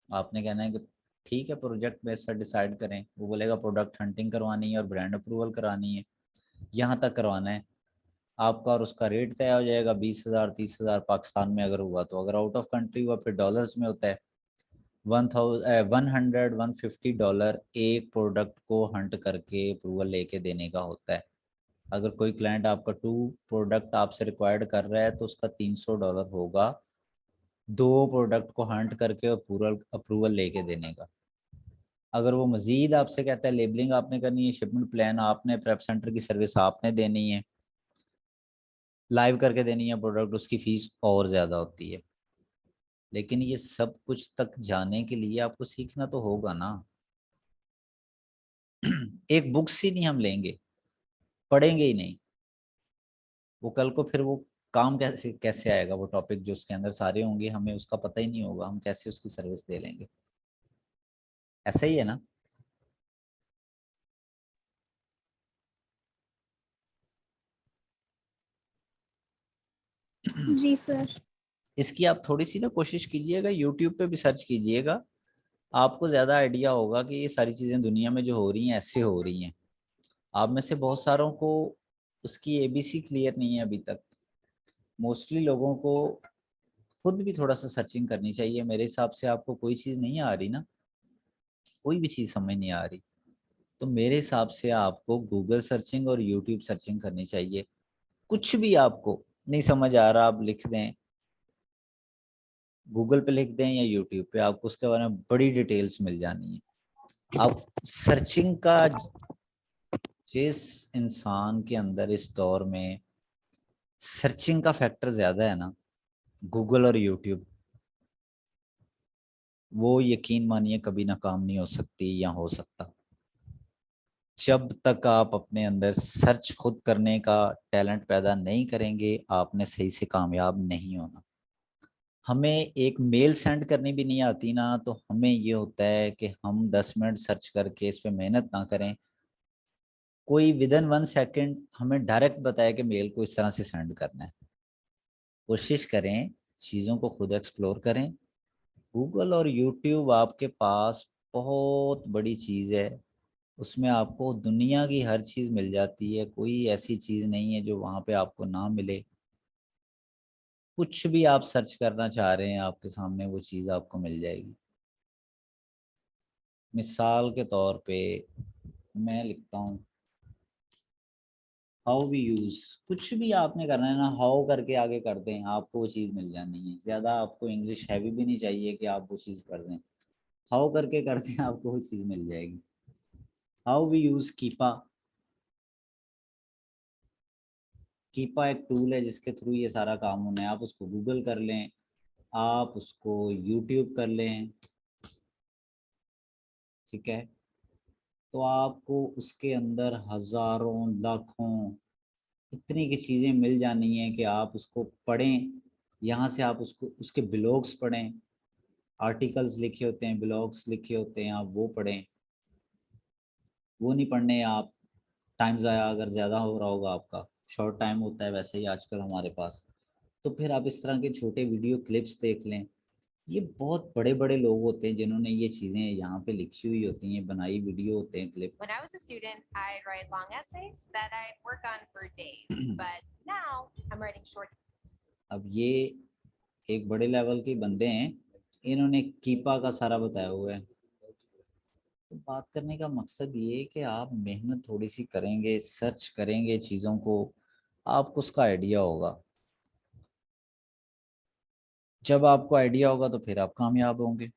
आपने कहना है कि ठीक है, प्रोजेक्ट बेस्ड डिसाइड करें। वो बोलेगा प्रोडक्ट हंटिंग करवानी है और ब्रांड अप्रूवल करानी है, यहाँ तक करवाना है आपका, और उसका रेट तय हो जाएगा 20,000 30,000 पाकिस्तान में अगर हुआ तो। अगर आउट ऑफ कंट्री हुआ फिर डॉलर्स में होता है। 100-150 डॉलर एक प्रोडक्ट को हंट करके अप्रूवल लेके देने का होता है। अगर कोई क्लाइंट आपका 2 प्रोडक्ट आपसे रिक्वायर्ड कर रहा है तो उसका $300 होगा 2 प्रोडक्ट को हंट करके अप्रूवल लेके देने का। अगर वो मजीद आपसे कहता है लेबलिंग आपने करनी है, शिपमेंट प्लान आपने, प्रेप सेंटर की सर्विस आपने देनी है, लाइव करके देनी है प्रोडक्ट, उसकी फीस और ज़्यादा होती है। लेकिन ये सब कुछ तक जाने के लिए आपको सीखना तो होगा ना। एक बुक्स ही नहीं हम लेंगे, पढ़ेंगे ही नहीं, वो कल को फिर वो काम कैसे कैसे आएगा? वो टॉपिक जो उसके अंदर सारे होंगे, हमें उसका पता ही नहीं होगा, हम कैसे उसकी सर्विस दे लेंगे? ऐसा ही है ना।
जी सर।
इसकी आप थोड़ी सी ना कोशिश कीजिएगा, यूट्यूब पे भी सर्च कीजिएगा, आपको ज़्यादा आइडिया होगा कि ये सारी चीज़ें दुनिया में जो हो रही हैं ऐसे हो रही हैं। आप में से बहुत सारों को उसकी एबीसी क्लियर नहीं है अभी तक। मोस्टली लोगों को खुद भी थोड़ा सा सर्चिंग करनी चाहिए। मेरे हिसाब से आपको कोई चीज़ नहीं आ रही ना, कोई भी चीज़ समझ नहीं आ रही, तो मेरे हिसाब से आपको गूगल सर्चिंग और यूट्यूब सर्चिंग करनी चाहिए। कुछ भी आपको नहीं समझ आ रहा, आप लिख दें, गूगल पे लिख दें या यूट्यूब पे, आपको उसके बारे में बड़ी डिटेल्स मिल जानी है। आप सर्चिंग का, जिस इंसान के अंदर इस दौर में सर्चिंग का फैक्टर ज्यादा है ना, गूगल और यूट्यूब, वो यकीन मानिए कभी नाकाम नहीं हो सकती या हो सकता। जब तक आप अपने अंदर सर्च खुद करने का टैलेंट पैदा नहीं करेंगे, आपने सही से कामयाब नहीं होना। हमें एक मेल सेंड करनी भी नहीं आती ना, तो हमें ये होता है कि हम 10 मिनट सर्च करके इस पर मेहनत ना करें, कोई विदिन 1 सेकेंड हमें डायरेक्ट बताया कि मेल को इस तरह से सेंड करना है। कोशिश करें, चीज़ों को खुद एक्सप्लोर करें। गूगल और यूट्यूब आपके पास बहुत बड़ी चीज़ है, उसमें आपको दुनिया की हर चीज़ मिल जाती है, कोई ऐसी चीज़ नहीं है जो वहाँ पे आपको ना मिले। कुछ भी आप सर्च करना चाह रहे हैं, आपके सामने वो चीज़ आपको मिल जाएगी। मिसाल के तौर पे मैं लिखता हूँ हाउ वी यूज, कुछ भी आपने करना है ना, हाउ करके आगे कर दें, आपको वो चीज़ मिल जानी है। ज़्यादा आपको इंग्लिश हैवी भी नहीं चाहिए कि आप वो चीज़ कर दें, हाउ करके कर दें, आपको वो चीज़ मिल जाएगी। How we use Keepa. Keepa एक टूल है जिसके थ्रू ये सारा काम होना है। आप उसको गूगल कर लें, आप उसको यूट्यूब कर लें, ठीक है, तो आपको उसके अंदर हजारों लाखों इतनी की चीज़ें मिल जानी है कि आप उसको पढ़ें। यहाँ से आप उसको उसके ब्लॉग्स पढ़ें, आर्टिकल्स लिखे होते हैं, ब्लॉग्स लिखे होते हैं, आप वो पढ़ें। वो नहीं पढ़ने आप, टाइम ज़ाया अगर ज़्यादा हो रहा होगा आपका, शॉर्ट टाइम होता है वैसे ही आजकल हमारे पास, तो फिर आप इस तरह के छोटे वीडियो क्लिप्स देख लें। ये बहुत बड़े बड़े लोग होते हैं जिन्होंने ये चीज़ें यहाँ पे लिखी हुई होती हैं, बनाई वीडियो होते हैं clip.
When I was a student, I'd write long essays that I'd work on for days, but now I'm writing short.
अब ये एक बड़े लेवल के बंदे हैं, इन्होंने कीपा का सारा बताया हुआ है। तो बात करने का मकसद ये है कि आप मेहनत थोड़ी सी करेंगे, सर्च करेंगे चीज़ों को, आपको उसका आइडिया होगा। जब आपको आइडिया होगा तो फिर आप कामयाब होंगे।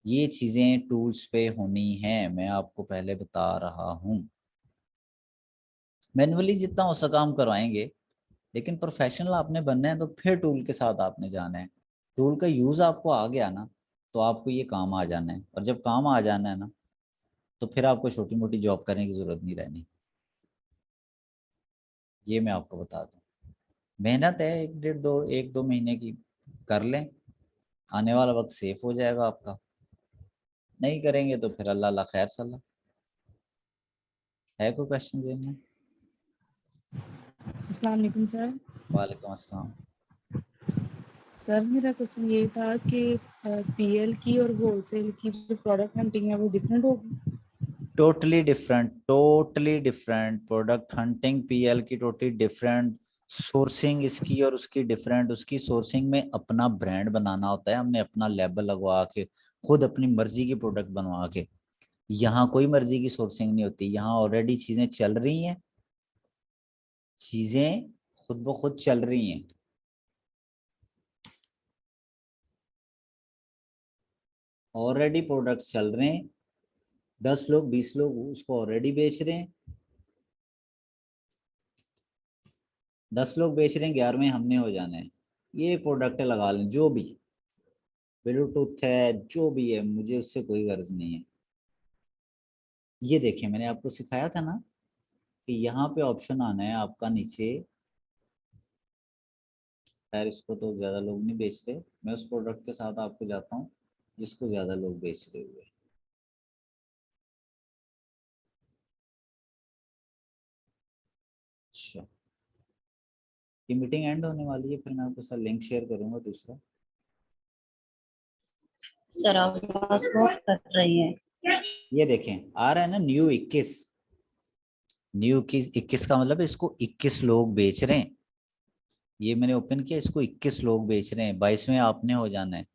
ये चीज़ें टूल्स पे होनी हैं, मैं आपको पहले बता रहा हूँ। मैनुअली जितना हो सका हम करवाएंगे, लेकिन प्रोफेशनल आपने बनना है तो फिर टूल के साथ आपने जाना है। टूल का यूज़ आपको आ गया ना, तो आपको ये काम आ जाना है, और जब काम आ जाना है ना, तो फिर आपको छोटी मोटी जॉब करने की ज़रूरत नहीं रहनी। ये मैं आपको बता दूँ, मेहनत है एक दो महीने की, कर लें, आने वाला वक्त सेफ हो जाएगा आपका। नहीं करेंगे तो फिर अल्लाह ला खैर सल्ला। है कोई क्वेश्चन में?
अस्सलाम वालेकुम सर।
वालेकुम अस्सलाम।
सर मेरा क्वेश्चन ये था कि पीएल की और होलसेल की जो प्रोडक्ट हंटिंग है वो डिफरेंट होगी?
Totally different, totally different. Product hunting PL की टोटली डिफरेंट, सोर्सिंग इसकी और उसकी डिफरेंट। उसकी सोर्सिंग में अपना ब्रांड बनाना होता है, हमने अपना लेबल लगवा के खुद अपनी मर्जी की प्रोडक्ट बनवा के। यहाँ कोई मर्जी की सोर्सिंग नहीं होती, यहाँ ऑलरेडी चीजें चल रही हैं, चीजें खुद ब खुद चल रही हैं। ऑलरेडी प्रोडक्ट्स चल रहे हैं, 10 लोग 20 लोग उसको ऑलरेडी बेच रहे हैं, 10 लोग बेच रहे हैं, 11वें हमने हो जाना है। ये प्रोडक्ट लगा लें, जो भी ब्लूटूथ है, जो भी है, मुझे उससे कोई गर्ज नहीं है। ये देखिए मैंने आपको सिखाया था ना कि यहाँ पे ऑप्शन आना है आपका नीचे। खैर इसको तो ज़्यादा लोग नहीं बेचते, मैं उस प्रोडक्ट के साथ आपको जाता हूँ जिसको ज़्यादा लोग बेच रहे हुए। अच्छा, ये मीटिंग एंड होने वाली है, फिर मैं आपके साथ लिंक शेयर करूंगा दूसरा।
सर आवाज बहुत कट रही है।
ये देखें आ रहा है ना न्यू 21, न्यू 21 का मतलब इसको 21 लोग बेच रहे हैं। ये मैंने ओपन किया, इसको 21 लोग बेच रहे हैं, 22वें आपने हो जाना है।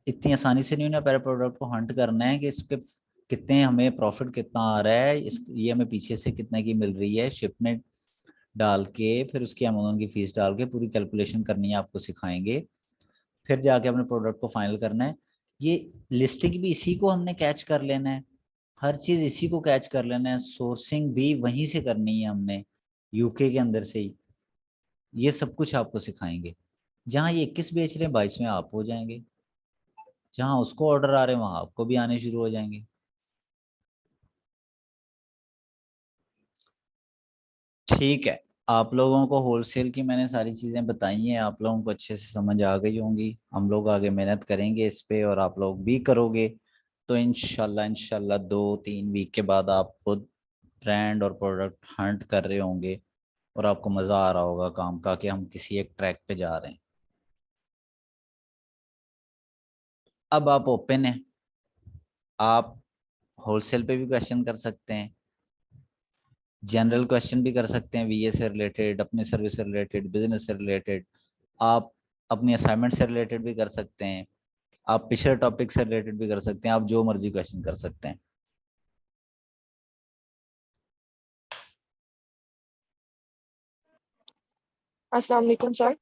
इतनी आसानी से नहीं ना पहले प्रोडक्ट को हंट करना है कि इसके कितने हमें प्रॉफिट कितना आ रहा है, ये हमें पीछे से कितने की मिल रही है, शिपमेंट डाल के फिर उसकी अमेज़न की फीस डाल के पूरी कैलकुलेशन करनी है, आपको सिखाएंगे। फिर जाके अपने प्रोडक्ट को फाइनल करना है। ये लिस्टिंग भी इसी को हमने कैच कर लेना है, हर चीज इसी को कैच कर लेना है, सोर्सिंग भी वहीं से करनी है हमने, यूके के अंदर से ही। ये सब कुछ आपको सिखाएंगे। जहाँ ये 21 बेच रहे हैं 22वें आप हो जाएंगे, जहाँ उसको ऑर्डर आ रहे हैं वहां आपको भी आने शुरू हो जाएंगे। ठीक है, आप लोगों को होलसेल की मैंने सारी चीज़ें बताई हैं, आप लोगों को अच्छे से समझ आ गई होंगी। हम लोग आगे मेहनत करेंगे इस पे और आप लोग भी करोगे, तो इंशाल्लाह इंशाल्लाह 2-3 वीक के बाद आप खुद ब्रांड और प्रोडक्ट हंट कर रहे होंगे और आपको मज़ा आ रहा होगा काम का कि हम किसी एक ट्रैक पे जा रहे हैं। अब आप ओपन हैं, आप होलसेल पे भी क्वेश्चन कर सकते हैं, जनरल क्वेश्चन भी कर सकते हैं, वीए से रिलेटेड, अपने सर्विस से रिलेटेड, बिजनेस से रिलेटेड, आप अपनी असाइनमेंट से रिलेटेड भी कर सकते हैं, आप पिछले टॉपिक से रिलेटेड भी कर सकते हैं, आप जो मर्जी क्वेश्चन कर सकते हैं।
अस्सलाम वालेकुम सर।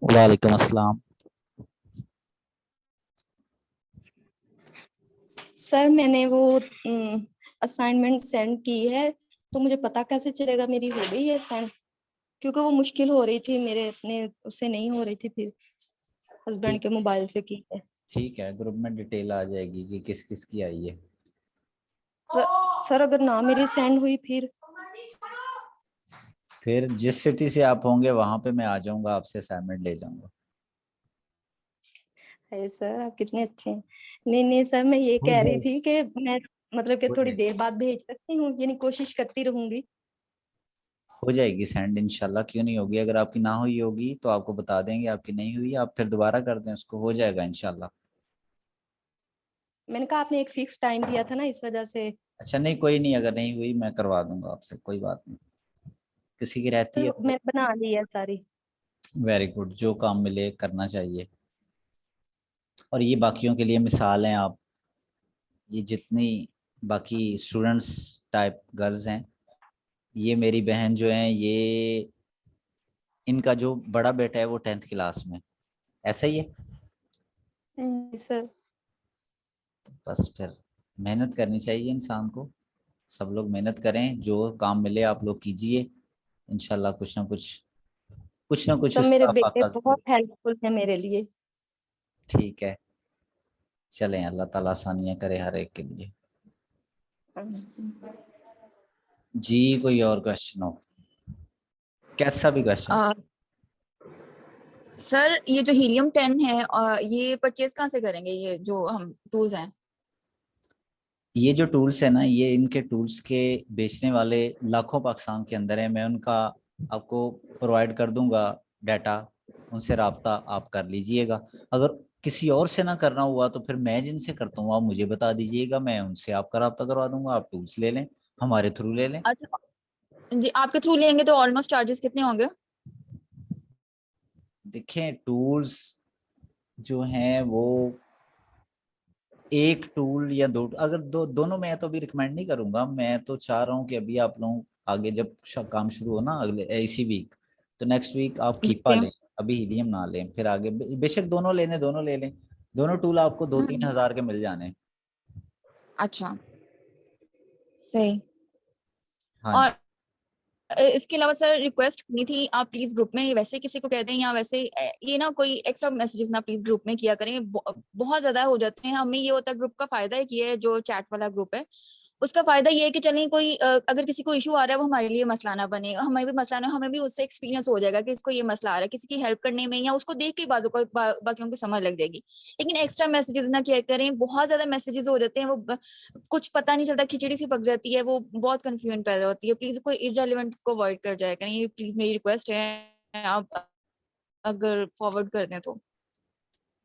वालेकुम अस्सलाम।
सर मैंने वो असाइनमेंट सेंड की है, तो मुझे पता कैसे चलेगा मेरी हो गई है सेंड? क्योंकि वो मुश्किल हो रही थी, मेरे अपने उससे नहीं हो रही थी, फिर हस्बैंड के मोबाइल से की है।
ठीक है, ग्रुप में डिटेल आ जाएगी कि किस किस की आई है।
सर अगर ना मेरी सेंड हुई
फिर जिस सिटी से आप होंगे वहां पे मैं आ जाऊंगा, आपसे असाइनमेंट ले जाऊंगा।
है सर आप कितने अच्छे हैं। नहीं नहीं सर, मैं ये
हो
कह रही
जाएगी,
थी कि मैं मतलब कि
हो
थोड़ी
जाएगी,
देर बाद भेज सकती हूँ, यानी कोशिश करती रहूंगी।
हो जाएगी सेंड इंशाल्लाह। क्यों नहीं होगी? अगर आपकी ना हुई होगी तो आपको बता देंगे, आपकी नहीं हुई आप फिर दोबारा कर दें उसको, हो जाएगा इंशाल्लाह।
मैंने कहा आपने एक फिक्स टाइम दिया था ना, इस वजह से।
अच्छा नहीं, कोई नहीं, अगर नहीं हुई मैं करवा दूंगा आपसे, कोई बात नहीं। किसी की रहती है
सर
तो
मैं बना ली है सारी।
वेरी गुड, जो काम मिले करना चाहिए। और ये बाकियों के लिए मिसाल हैं आप, ये जितनी बाकी स्टूडेंट्स टाइप गर्ल्स हैं, ये मेरी बहन जो हैं, ये इनका जो बड़ा बेटा है वो 10th क्लास में, ऐसा ही है।
सर
बस फिर मेहनत करनी चाहिए इंसान को, सब लोग मेहनत करें, जो काम मिले आप लोग कीजिए, इंशाल्लाह कुछ ना कुछ
सब मेरे
उसका
बेटे
फाका
बहुत
जरूर।
हेल्पफुल है मेरे लिए।
ठीक है, चलें, अल्लाह ताला आसानियां करे हर एक के लिए। जी कोई और क्वेश्चन हो, कैसा भी क्वेश्चन।
सर ये जो हीलियम 10 है ये परचेज कहाँ से करेंगे, ये जो हम टूल्स हैं?
ये जो टूल्स है ना, ये इनके टूल्स के बेचने वाले लाखों पाकिस्तान के अंदर है, मैं उनका आपको प्रोवाइड कर दूंगा डाटा, उनसे राब्ता आप कर लीजिएगा। अगर किसी और से ना करना हुआ तो फिर मैं जिनसे करता हूँ आप मुझे बता दीजिएगा, मैं उनसे आपका राब्ता करवा दूंगा, आप टूल्स ले लें, हमारे थ्रू ले लें।
अच्छा जी, आपके थ्रू लेंगे तो ऑलमोस्ट चार्जेस कितने होंगे?
देखें टूल्स जो हैं वो एक टूल या दो, अगर दोनों में है तो अभी रिकमेंड नहीं करूंगा। मैं तो चाह रहा हूँ कि अभी आप लोग आगे जब काम शुरू हो ना, अगले इसी वीक, तो नेक्स्ट वीक आप कीपा लें, अभी हीलियम ना लें, फिर आगे बेशक दोनों लेने, दोनों ले लें, दोनों टूल आपको 2-3 हज़ार के मिल जाने।
अच्छा सही।
हाँ
और
जी।
इसके अलावा सर रिक्वेस्ट करनी थी, आप प्लीज ग्रुप में वैसे किसी को कह दें या वैसे ये ना कोई एक्स्ट्रा मैसेजेस ना प्लीज ग्रुप में किया करें, बहुत ज्यादा हो जाते हैं। हमें ये होता है ग्रुप का फायदा है कि ये जो चैट वाला ग्रुप है उसका फायदा ये है कि चलें कोई अगर किसी को इशू आ रहा है वो हमारे लिए मसला ना बने, हमें भी मसला ना, हमें भी उससे एक्सपीरियंस हो जाएगा कि इसको ये मसला आ रहा है, किसी की हेल्प करने में या उसको देख के बाकियों को समझ लग जाएगी। लेकिन एक्स्ट्रा मैसेजेस ना किया करें, बहुत ज्यादा मैसेजेस हो जाते हैं, वो कुछ पता नहीं चलता, खिचड़ी सी पक जाती है, वो बहुत कंफ्यूजन पैदा होती है। प्लीज कोई इररिलेवेंट को अवॉइड कर जाया करें, ये प्लीज मेरी रिक्वेस्ट है, आप अगर फॉरवर्ड कर दें तो।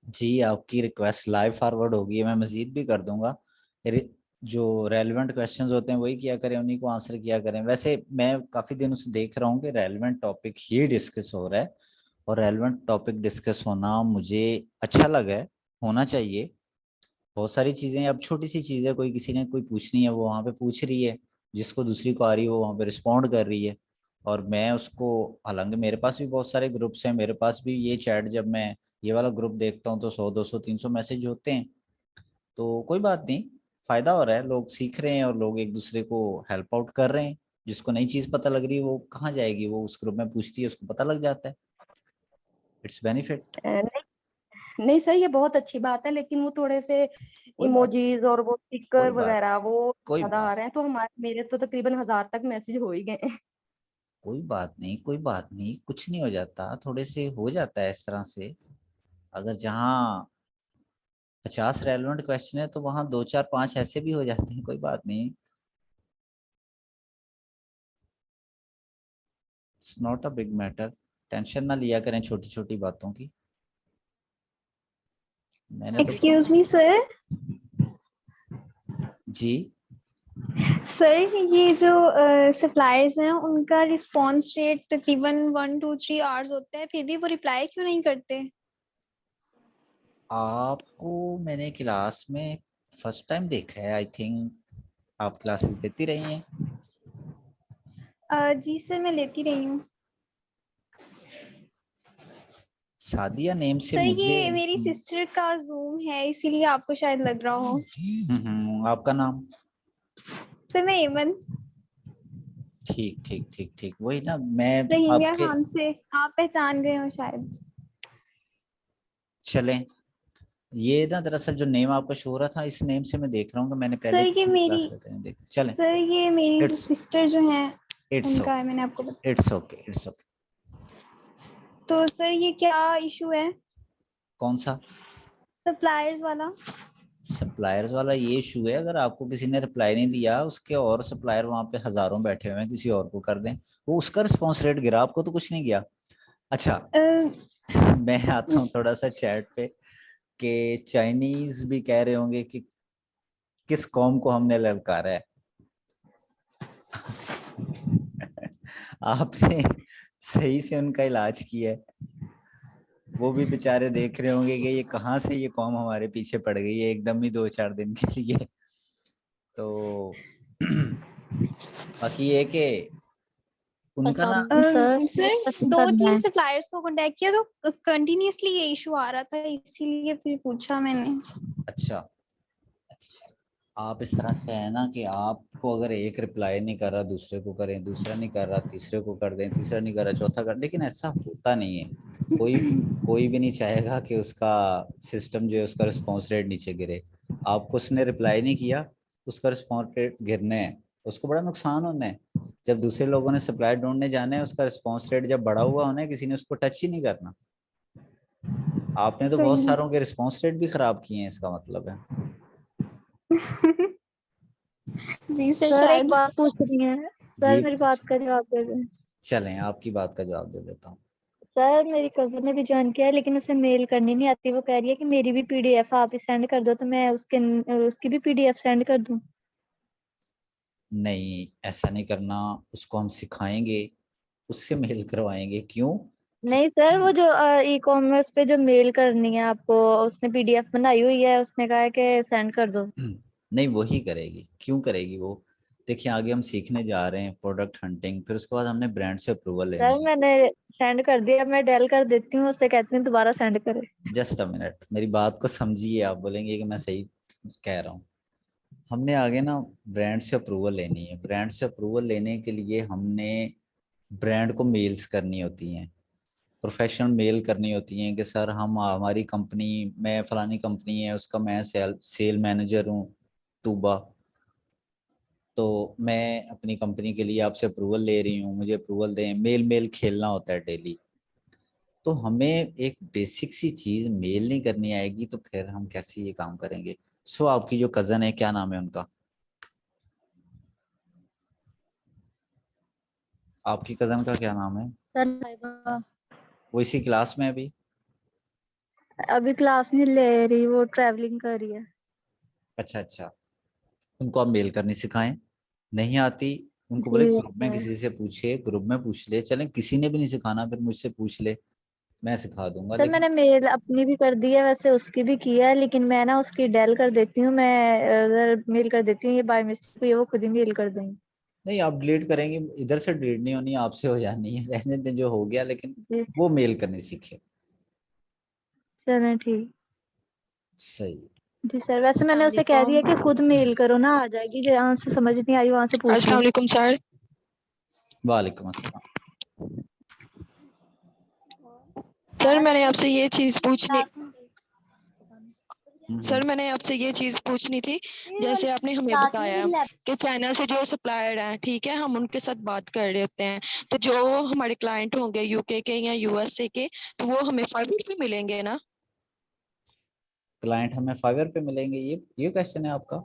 जी आपकी रिक्वेस्ट लाइव फॉरवर्ड होगी, मैं मजीद भी कर दूंगा। जो रेलेवेंट क्वेश्चंस होते हैं वही किया करें, उन्हीं को आंसर किया करें। वैसे मैं काफ़ी दिनों से देख रहा हूँ कि रेलेवेंट टॉपिक ही डिस्कस हो रहा है, और रेलेवेंट टॉपिक डिस्कस होना मुझे अच्छा लगा है, होना चाहिए। बहुत सारी चीज़ें, अब छोटी सी चीज़ें, कोई किसी ने कोई पूछनी है वो वहाँ पे पूछ रही है, जिसको दूसरी को आ रही है वो वहाँ पे रिस्पॉन्ड कर रही है, और मैं उसको, हालांकि मेरे पास भी बहुत सारे ग्रुप्स हैं, मेरे पास भी ये चैट, जब मैं ये वाला ग्रुप देखता हूँ तो 100, 200, 300 मैसेज होते हैं। तो कोई बात नहीं, फायदा हो रहा है, लोग सीख रहे हैं और लोग एक दूसरे को हेल्प आउट कर रहे हैं। जिसको नई चीज पता लग रही है वो कहाँ जाएगी, वो उस ग्रुप में पूछती है, उसको पता लग जाता है। It's benefit.
नहीं नहीं सर, ये बहुत अच्छी बात है, लेकिन वो थोड़े से
कोई बात
इमोजीज और वो
कोई
स्टिकर
बात
वगैरह वो
कोई
ज्यादा आ
बात
रहे हैं, तो हमारे मेरे तो तकरीबन 1000 तक मैसेज हो ही गए हैं।
कोई बात नहीं, कोई बात नहीं, कुछ नहीं हो जाता, थोड़े से हो जाता है इस तरह से। अगर जहाँ 50 रेलेवेंट क्वेश्चन है तो वहाँ 2, 4, 5 ऐसे भी हो जाते हैं, कोई बात नहीं। It's not a big matter, tension ना लिया करें छोटी छोटी बातों की। मैंने तो
एक्सक्यूज मी सर।
जी
सर ये जो सप्लायर्स हैं उनका रिस्पांस रेट तकरीबन 1, 2, 3 आवर्स होता है, फिर भी वो रिप्लाई क्यों नहीं करते?
आपको मैंने क्लास में फर्स्ट टाइम देखा है, आई थिंक आप क्लासेस देती रही हैं।
जी सर मैं लेती रही हूँ।
सादिया नेम से
सर
मुझे
ये मेरी सिस्टर का जूम है, इसीलिए आपको शायद लग रहा हो।
आपका नाम?
सर मैं एमन।
ठीक ठीक ठीक ठीक, वही ना, मैं
रहीमिया
आपके
खान से, आप पहचान गए हो शायद।
चलें, ये ना दरअसल जो नेम आपका शो हो रहा था, इस नेम से मैं देख रहा हूँ कि मैंने पहले
सर ये
किसी
मेरी
क्लास में देख। चलें,
सर ये मेरी
इट्स
सिस्टर जो है
इट्स
उनका है,
ओके,
मैंने आपको बताया।
It's okay, it's okay.
तो सर ये क्या इशू है
कौन सा?
सप्लायर्स वाला?
सप्लायर्स वाला ये इशू है, अगर आपको किसी ने रिप्लाई नहीं दिया, उसके और सप्लायर वहां पे हजारों बैठे हुए हैं, किसी और को कर दें, वो उसका रिस्पॉन्स रेट गिरा, आपको तो कुछ नहीं गया। अच्छा मैं आता हूँ थोड़ा सा चैट पे, कि चाइनीज भी कह रहे होंगे कि किस कौम को हमने ललकारा है। आपने सही से उनका इलाज किया है, वो भी बेचारे देख रहे होंगे कि ये कहाँ से ये कौम हमारे पीछे पड़ गई है एकदम ही 2-4 दिन के लिए। तो बाकी ये कि उनका ना
सर 2-3 सप्लायर्स को कांटेक्ट किया तो कंटिन्यूअसली ये इशू आ रहा था, इसीलिए फिर पूछा मैंने।
अच्छा, आप इस तरह से है ना कि आपको अगर एक रिप्लाई नहीं कर रहा, दूसरे को करें, दूसरा नहीं कर रहा, तीसरे को कर दें, तीसरा नहीं कर रहा, चौथा कर, लेकिन ऐसा होता नहीं है। कोई कोई भी नहीं चाहेगा कि उसका सिस्टम जो है उसका रिस्पॉन्स रेट नीचे गिरे। आपको उसने रिप्लाई नहीं किया, उसका रिस्पॉन्स रेट गिरने है, उसको बड़ा नुकसान होना है। जब दूसरे लोगों ने सप्लाई ढूंढने जाना है, उसका रिस्पॉन्स रेट जब बढ़ा हुआ होना है, किसी ने उसको टच ही नहीं करना। आपने तो बहुत सारों के रिस्पॉन्स रेट भी खराब किए हैं, इसका मतलब है।
जी सर
एक
शायद।
बात पूछ रही है सर,
जी
मेरी बात का जवाब दे दें।
चलें, आपकी बात का जवाब दे देता हूँ।
सर मेरी कजन ने भी ज्वाइन किया है, लेकिन उसे मेल करनी नहीं आती। वो कह रही है कि मेरी भी पीडीएफ आप ही सेंड कर दो, तो मैं उसकी भी पीडीएफ सेंड कर दूं।
नहीं, ऐसा नहीं करना, उसको हम सिखाएंगे, उससे मेल करवाएंगे। क्यों?
नहीं सर, वो जो ई कॉमर्स पे जो मेल करनी है आपको, उसने पीडीएफ बनाई हुई है, उसने कहा है कि सेंड कर दो।
नहीं, वही करेगी। क्यों करेगी वो? देखिए, आगे हम सीखने जा रहे हैं प्रोडक्ट हंटिंग, फिर उसके बाद हमने ब्रांड से अप्रूवल लेनी
सर मैंने सेंड कर दिया, मैं डेल कर देती हूँ, उससे कहती हूँ दोबारा सेंड करे।
है। जस्ट अ मिनट, मेरी बात को समझिए, आप बोलेंगे कि मैं सही कह रहा हूँ। हमने आगे ना ब्रांड से अप्रूवल लेनी है। ब्रांड से अप्रूवल लेने के लिए हमने ब्रांड को मेल्स करनी होती हैं, प्रोफेशनल मेल करनी होती हैं कि सर हम, हमारी कंपनी में फलानी कंपनी है, उसका मैं सेल मैनेजर हूँ तूबा, तो मैं अपनी कंपनी के लिए आपसे अप्रूवल ले रही हूँ, मुझे अप्रूवल दें। मेल मेल खेलना होता है डेली। तो हमें एक बेसिक सी चीज मेल नहीं करनी आएगी, तो फिर हम कैसे ये काम करेंगे? सो आपकी जो कजन है, क्या नाम है उनका? आपकी कजन का क्या नाम है?
सर
वो इसी क्लास में है अभी?
अभी क्लास नहीं ले रही, वो ट्रैवलिंग कर रही है।
अच्छा अच्छा, उनको आप मेल करनी सिखाएं। नहीं आती, उनको बोले
जी
ग्रुप में
सर।
किसी से पूछे, ग्रुप में पूछ ले। चलें, किसी ने भी नहीं सिखाना, फिर मुझसे पूछ ले, मैं सिखा दूंगा।
सर
लेकिन
मैंने मेल अपनी भी कर दी है, वैसे उसकी भी की है, लेकिन मैं ना उसकी डेल कर देती हूँ, मैं मेल कर देती हूँ, ये बाय मिस्टेक हुई है, वो खुद ही मेल कर देंगे।
नहीं, आप डिलीट करेंगे, इधर से डिलीट नहीं होनी, आपसे हो जानी है। रहने दें जो हो गया, लेकिन
जी
वो मेल करनी सीखे।
चलें ठीक।
सही।
जी सर, वैसे मैंने उसे कह दिया कि खुद मेल करो ना, आ जाएगी, जहाँ से समझ नहीं आ रही वहां से पूछ
अस्सलाम
लो।
वालेकुम सर।
वालेकुम अस्सलाम।
सर मैंने आपसे ये चीज पूछनी सर मैंने आपसे ये चीज पूछनी थी, जैसे आपने हमें बताया कि चाइना से जो सप्लायर हैं, ठीक है, हम उनके साथ बात कर रहे होते हैं, तो जो हमारे क्लाइंट होंगे यूके के या यूएसए के, तो वो हमें फाइबर पे मिलेंगे ना?
क्लाइंट हमें फाइवर पे मिलेंगे, ये क्वेश्चन है आपका?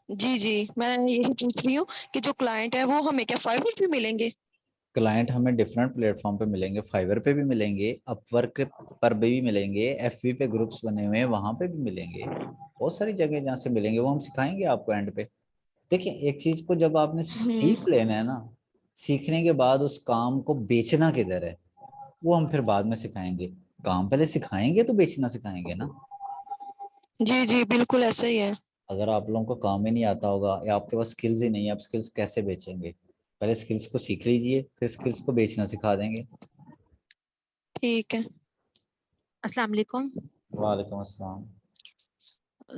जी जी, मैं यही पूछ रही हूँ कि जो क्लाइंट है वो हमें क्या फाइबर पे मिलेंगे?
क्लाइंट हमें डिफरेंट प्लेटफॉर्म पे मिलेंगे, फाइवर पे भी मिलेंगे, अपवर्क पर भी मिलेंगे, एफबी पे ग्रुप्स बने हुए हैं वहां पे भी मिलेंगे। बहुत सारी जगह जहाँ से मिलेंगे, वो हम सिखाएंगे आपको एंड पे। देखिए, एक चीज को जब आपने सीख लेना है ना, सीखने के बाद उस काम को बेचना किधर है, वो हम फिर बाद में सिखाएंगे। काम पहले सिखाएंगे तो बेचना सिखाएंगे ना।
जी जी, बिल्कुल ऐसा ही है।
अगर आप लोगों को काम ही नहीं आता होगा या आपके पास स्किल्स ही नहीं है, आप स्किल्स कैसे बेचेंगे? पहले स्किल्स को सीख लीजिए, फिर स्किल्स को बेचना सिखा देंगे।
ठीक है।
अस्सलाम वालेकुम
वालेकुम अस्सलाम।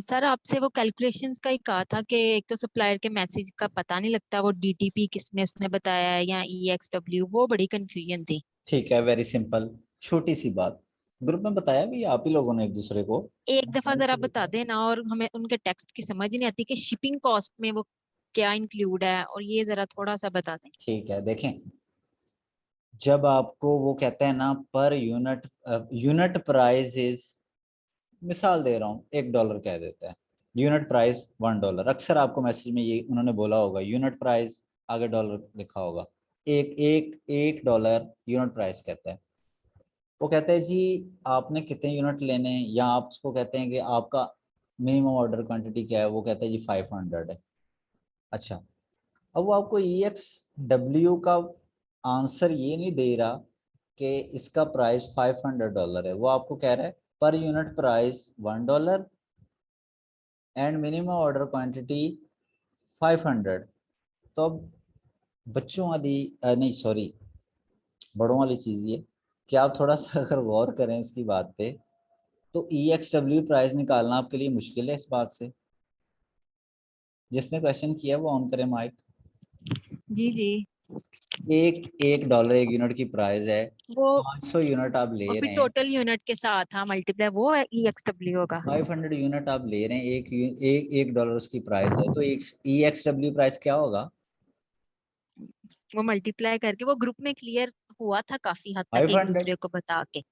सर, आपसे वो कैलकुलेशंस का ही कहा था कि एक तो सप्लायर के मैसेज का पता नहीं लगता, वो डीटीपी किसमें उसने बताया है या ईएक्सडब्ल्यू, वो बड़ी कंफ्यूजन थी।
ठीक है, वेरी सिंपल, छोटी सी बात, ग्रुप में बताया भी आप ही लोगों ने एक दूसरे को।
एक दफा
मैंने
जरा
से
बता
बताया।
देना, और हमें उनके टेक्स्ट की समझ ही नहीं आती कि शिपिंग कॉस्ट में वो क्या इंक्लूड है, और ये जरा थोड़ा सा बता दें।
ठीक है, देखें, जब आपको वो कहते हैं ना per unit, unit price is, मिसाल दे रहा हूँ, $1 कह देता है, यूनिट प्राइस $1। अक्सर आपको मैसेज में ये उन्होंने बोला होगा, यूनिट प्राइस आगे डॉलर लिखा होगा, एक डॉलर यूनिट प्राइस कहता है। वो कहते हैं जी आपने कितने यूनिट लेने हैं, या आप उसको कहते हैं कि आपका मिनिमम ऑर्डर क्वांटिटी क्या है, वो कहते हैं जी 500 है। अच्छा, अब वो आपको EXW का आंसर ये नहीं दे रहा कि इसका प्राइस $500 है, वो आपको कह रहा है per unit price $1 and minimum order quantity 500। तो अब बच्चों वाली नहीं सॉरी, बड़ों वाली चीज़ ये कि आप थोड़ा सा अगर गौर करें इसकी बात पे, तो EXW प्राइस निकालना आपके लिए मुश्किल है इस बात से। जिसने क्वेश्चन किया वो ऑन करे माइक।
जी जी,
एक डॉलर एक यूनिट की प्राइस है,
वो
500 यूनिट आप ले
और फिर
रहे हैं,
टोटल यूनिट के साथ हाँ मल्टीप्लाई, वो है ईएक्सडब्ल्यू होगा।
500 यूनिट आप ले रहे हैं, एक डॉलर उसकी प्राइस है, तो एक EXW प्राइस क्या होगा?
वो मल्टीप्लाई करके, वो ग्रुप में क्लियर हुआ था काफी हद तक एक
500।
दूसरे को बता के। जी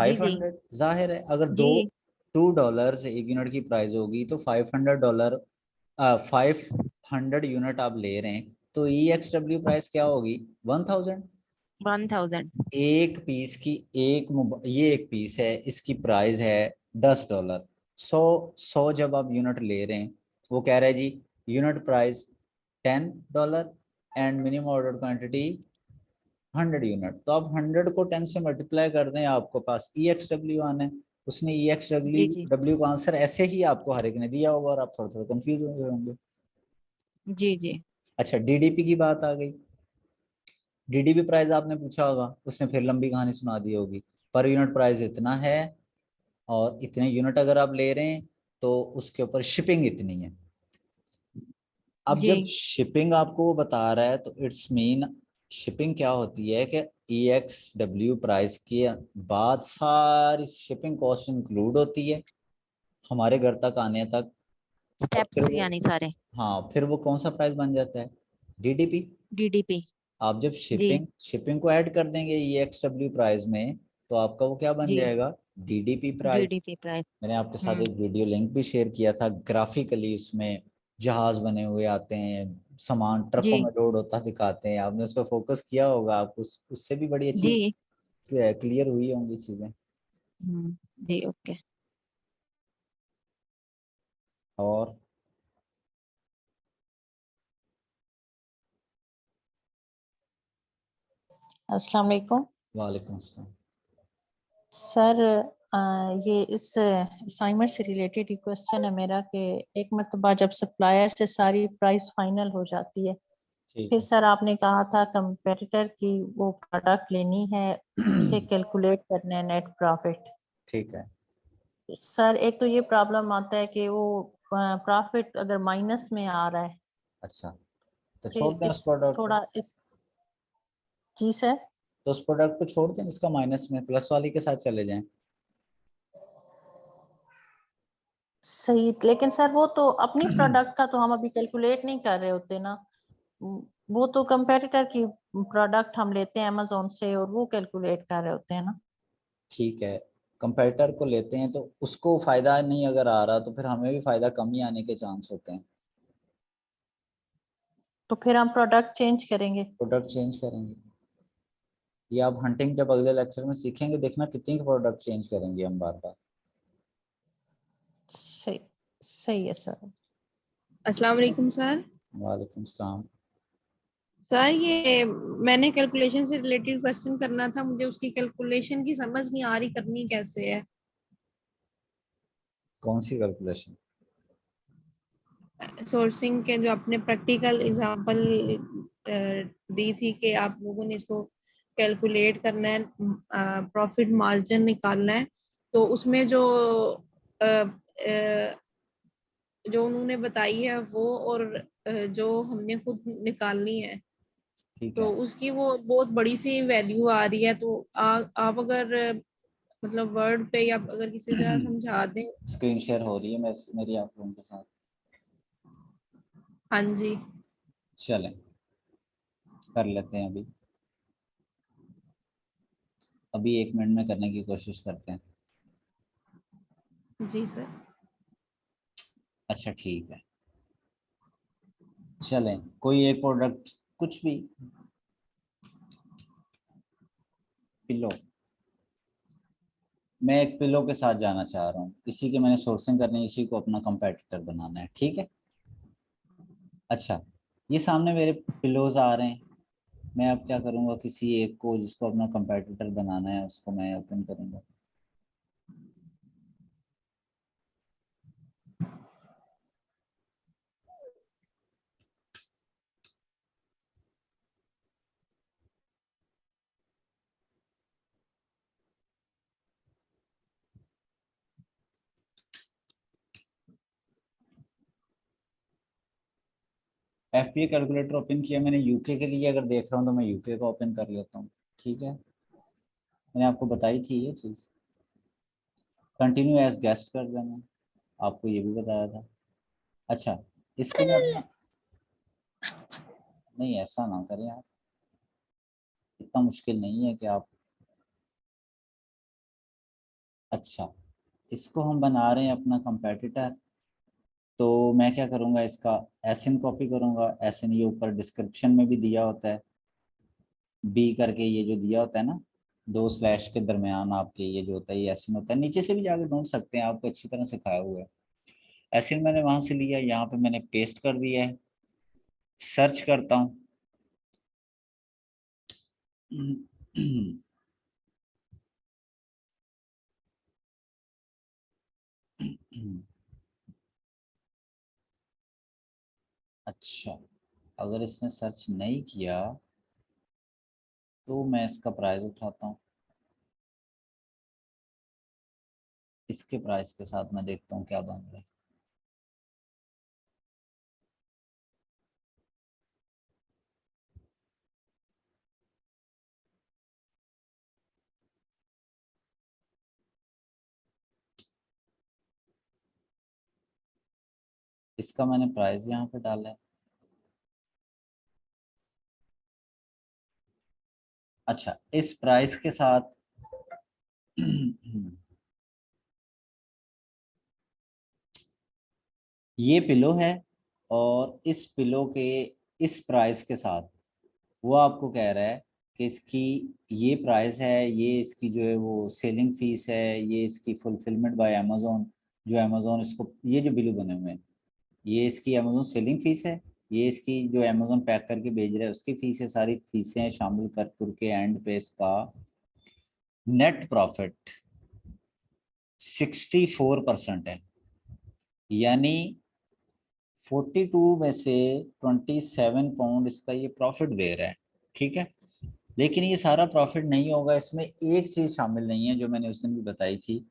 जी
500 जाहिर है, अगर
जी,
$2 एक यूनिट की प्राइस होगी तो $500, 500 यूनिट आप ले रहे हैं, तो EXW प्राइस क्या होगी? 1000।
1000।
एक पीस की ये एक पीस है, इसकी प्राइस है $10। 100 जब आप यूनिट ले रहे हैं, वो कह रहा है जी unit price $10 and minimum order quantity 100 unit. तो आप 100 को 10 से मल्टीप्लाई कर दें, आपको पास EXW आना है। उसने
जी जी
EXW का आंसर ऐसे ही आपको हर एक ने दिया होगा और आप थोड़ा थोड़ा कंफ्यूज हो गए होंगे।
जी जी
अच्छा, DDP की बात आ गई। DDP प्राइस आपने पूछा होगा, उसने फिर लंबी कहानी सुना दी होगी, पर यूनिट प्राइस इतना है और इतने यूनिट अगर आप ले रहे हैं तो उसके ऊपर शिपिंग इतनी है। अब
जी
जब शिपिंग आपको वो बता रहा है तो इट्स मीन शिपिंग क्या होती है कि EXW प्राइस के बाद सारी शिपिंग कॉस्ट इंक्लूड होती है हमारे घर तक आने तक, और फिर
स्टेप्स
वो,
यानी सारे
हाँ, फिर वो कौन सा प्राइस बन जाता है? DDP।
डीडीपी।
आप जब
जी
शिपिंग को ऐड कर देंगे EXW प्राइस में, तो आपका वो क्या बन
जी,
जाएगा? DDP price.
DDP price.
मैंने आपके साथ एक वीडियो लिंक भी शेयर किया था, ग्राफिकली उसमें जहाज बने हुए आते हैं, सामान ट्रकों
जी
में लोड होता दिखाते हैं, आपने उस पर फोकस किया होगा, आप उससे भी बड़ी अच्छी
जी
क्लियर हुई होंगी चीजें।
जी ओके।
और
अस्सलाम वालेकुम
वालेकुम अस्सलाम।
सर। ये इस असाइनमेंट से रिलेटेड ही क्वेश्चन है मेरा कि एक मरतबा जब सप्लायर से सारी प्राइस फाइनल हो जाती है,
ठीक
फिर
है।
सर आपने कहा था कंपेटिटर की वो प्रोडक्ट लेनी है, उसे कैलकुलेट करना है नेट प्रॉफिट।
ठीक है।
सर एक तो ये प्रॉब्लम आता है कि वो प्रॉफिट अगर माइनस में आ रहा है,
अच्छा, तो छोड़
फिर
दें उस
इस
प्रोडक्ट को।
थोड़ा इस जी सर।
तो उस प्रोडक्ट को छोड़ दें, इसका माइनस में, प्लस वाली के साथ चले जाएं।
सही, लेकिन सर वो तो अपनी प्रोडक्ट का तो हम अभी कैलकुलेट नहीं कर रहे होते ना। वो तो कंपेटिटर की प्रोडक्ट हम लेते हैं अमेजोन से और वो कैलकुलेट कर रहे होते हैं ना।
ठीक है, कंपेटिटर को लेते हैं तो उसको फायदा नहीं अगर आ रहा तो फिर हमें भी फायदा कम ही आने के चांस होते हैं।
तो फिर हम प्रोडक्ट चेंज करेंगे।
प्रोडक्ट चेंज करेंगे, ये आप हंटिंग जब अगले लेक्चर में सीखेंगे, देखना कितनी प्रोडक्ट चेंज करेंगे हम बार बार।
सही, सही है सर।
अस्सलाम वालेकुम सर।
वालेकुम सलाम।
सर ये मैंने कैलकुलेशन से रिलेटेड क्वेश्चन करना था, मुझे उसकी कैलकुलेशन की समझ नहीं आ रही, करनी कैसे है।
कौन सी कैलकुलेशन?
सोर्सिंग के जो आपने प्रैक्टिकल एग्जांपल दी थी कि आप लोगों ने इसको कैलकुलेट करना है, प्रॉफिट मार्जिन निकालना है, तो उसमें जो अ, अ, जो उन्होंने बताई है वो और जो हमने खुद निकालनी है,
ठीक
तो
है।
उसकी वो बहुत बड़ी सी वैल्यू आ रही है। तो आप अगर मतलब वर्ड पे या अगर किसी तरह समझा दें।
स्क्रीन शेयर हो रही है मेरी आप लोगों के साथ।
हाँ जी।
चलें कर लेते हैं अभी 1 मिनट में करने की कोशिश करते हैं।
जी सर।
अच्छा ठीक है, चलें कोई एक प्रोडक्ट, कुछ भी, पिलो, मैं एक पिलो के साथ जाना चाह रहा हूँ, इसी के मैंने सोर्सिंग करनी है, इसी को अपना कंपेटिटर बनाना है, ठीक है। अच्छा, ये सामने मेरे पिलोज आ रहे हैं, मैं अब क्या करूँगा, किसी एक को जिसको अपना कंपेटिटर बनाना है उसको मैं ओपन करूँगा। एफपीए कैलकुलेटर ओपन किया मैंने यूके के लिए, अगर देख रहा हूँ तो मैं यूके का ओपन कर लेता हूँ, ठीक है। मैंने आपको बताई थी ये चीज़, कंटिन्यू एज गेस्ट कर देना, आपको ये भी बताया था। अच्छा, इसको मैं अपना, नहीं ऐसा ना करें आप, इतना मुश्किल नहीं है कि आप, अच्छा इसको हम बना रहे हैं अपना कंपेटिटर, तो मैं क्या करूँगा, इसका एसएन कॉपी करूँगा। एसएन ये ऊपर डिस्क्रिप्शन में भी दिया होता है, बी करके ये जो दिया होता है ना, 2 स्लैश के दरमियान आपके ये जो होता है ये एसएन होता है, नीचे से भी जाके ढूंढ सकते हैं, आपको अच्छी तरह सिखाया हुआ है। एसएन मैंने वहां से लिया, यहाँ पे मैंने पेस्ट कर दिया है, सर्च करता हूँ। अच्छा, अगर इसने सर्च नहीं किया तो मैं इसका प्राइस उठाता हूँ, इसके प्राइस के साथ मैं देखता हूँ क्या बन रहा है। इसका मैंने प्राइस यहाँ पे डाला है। अच्छा, इस प्राइस के साथ ये पिलो है, और इस पिलो के इस प्राइस के साथ वो आपको कह रहा है कि इसकी ये प्राइस है, ये इसकी जो है वो सेलिंग फीस है, ये इसकी फुलफिलमेंट बाय अमेजोन, जो अमेजोन इसको, ये जो बिलो बने हुए हैं ये इसकी अमेजोन सेलिंग फीस है, ये इसकी जो अमेजोन पैक करके भेज रहा है उसकी फीस है, सारी फीसें शामिल कर के एंड पे इसका नेट प्रॉफिट 64% है, यानी 42 में से 27 पाउंड इसका ये प्रॉफिट दे रहा है, ठीक है। लेकिन ये सारा प्रॉफिट नहीं होगा, इसमें एक चीज शामिल नहीं है जो मैंने उस दिन भी बताई थी,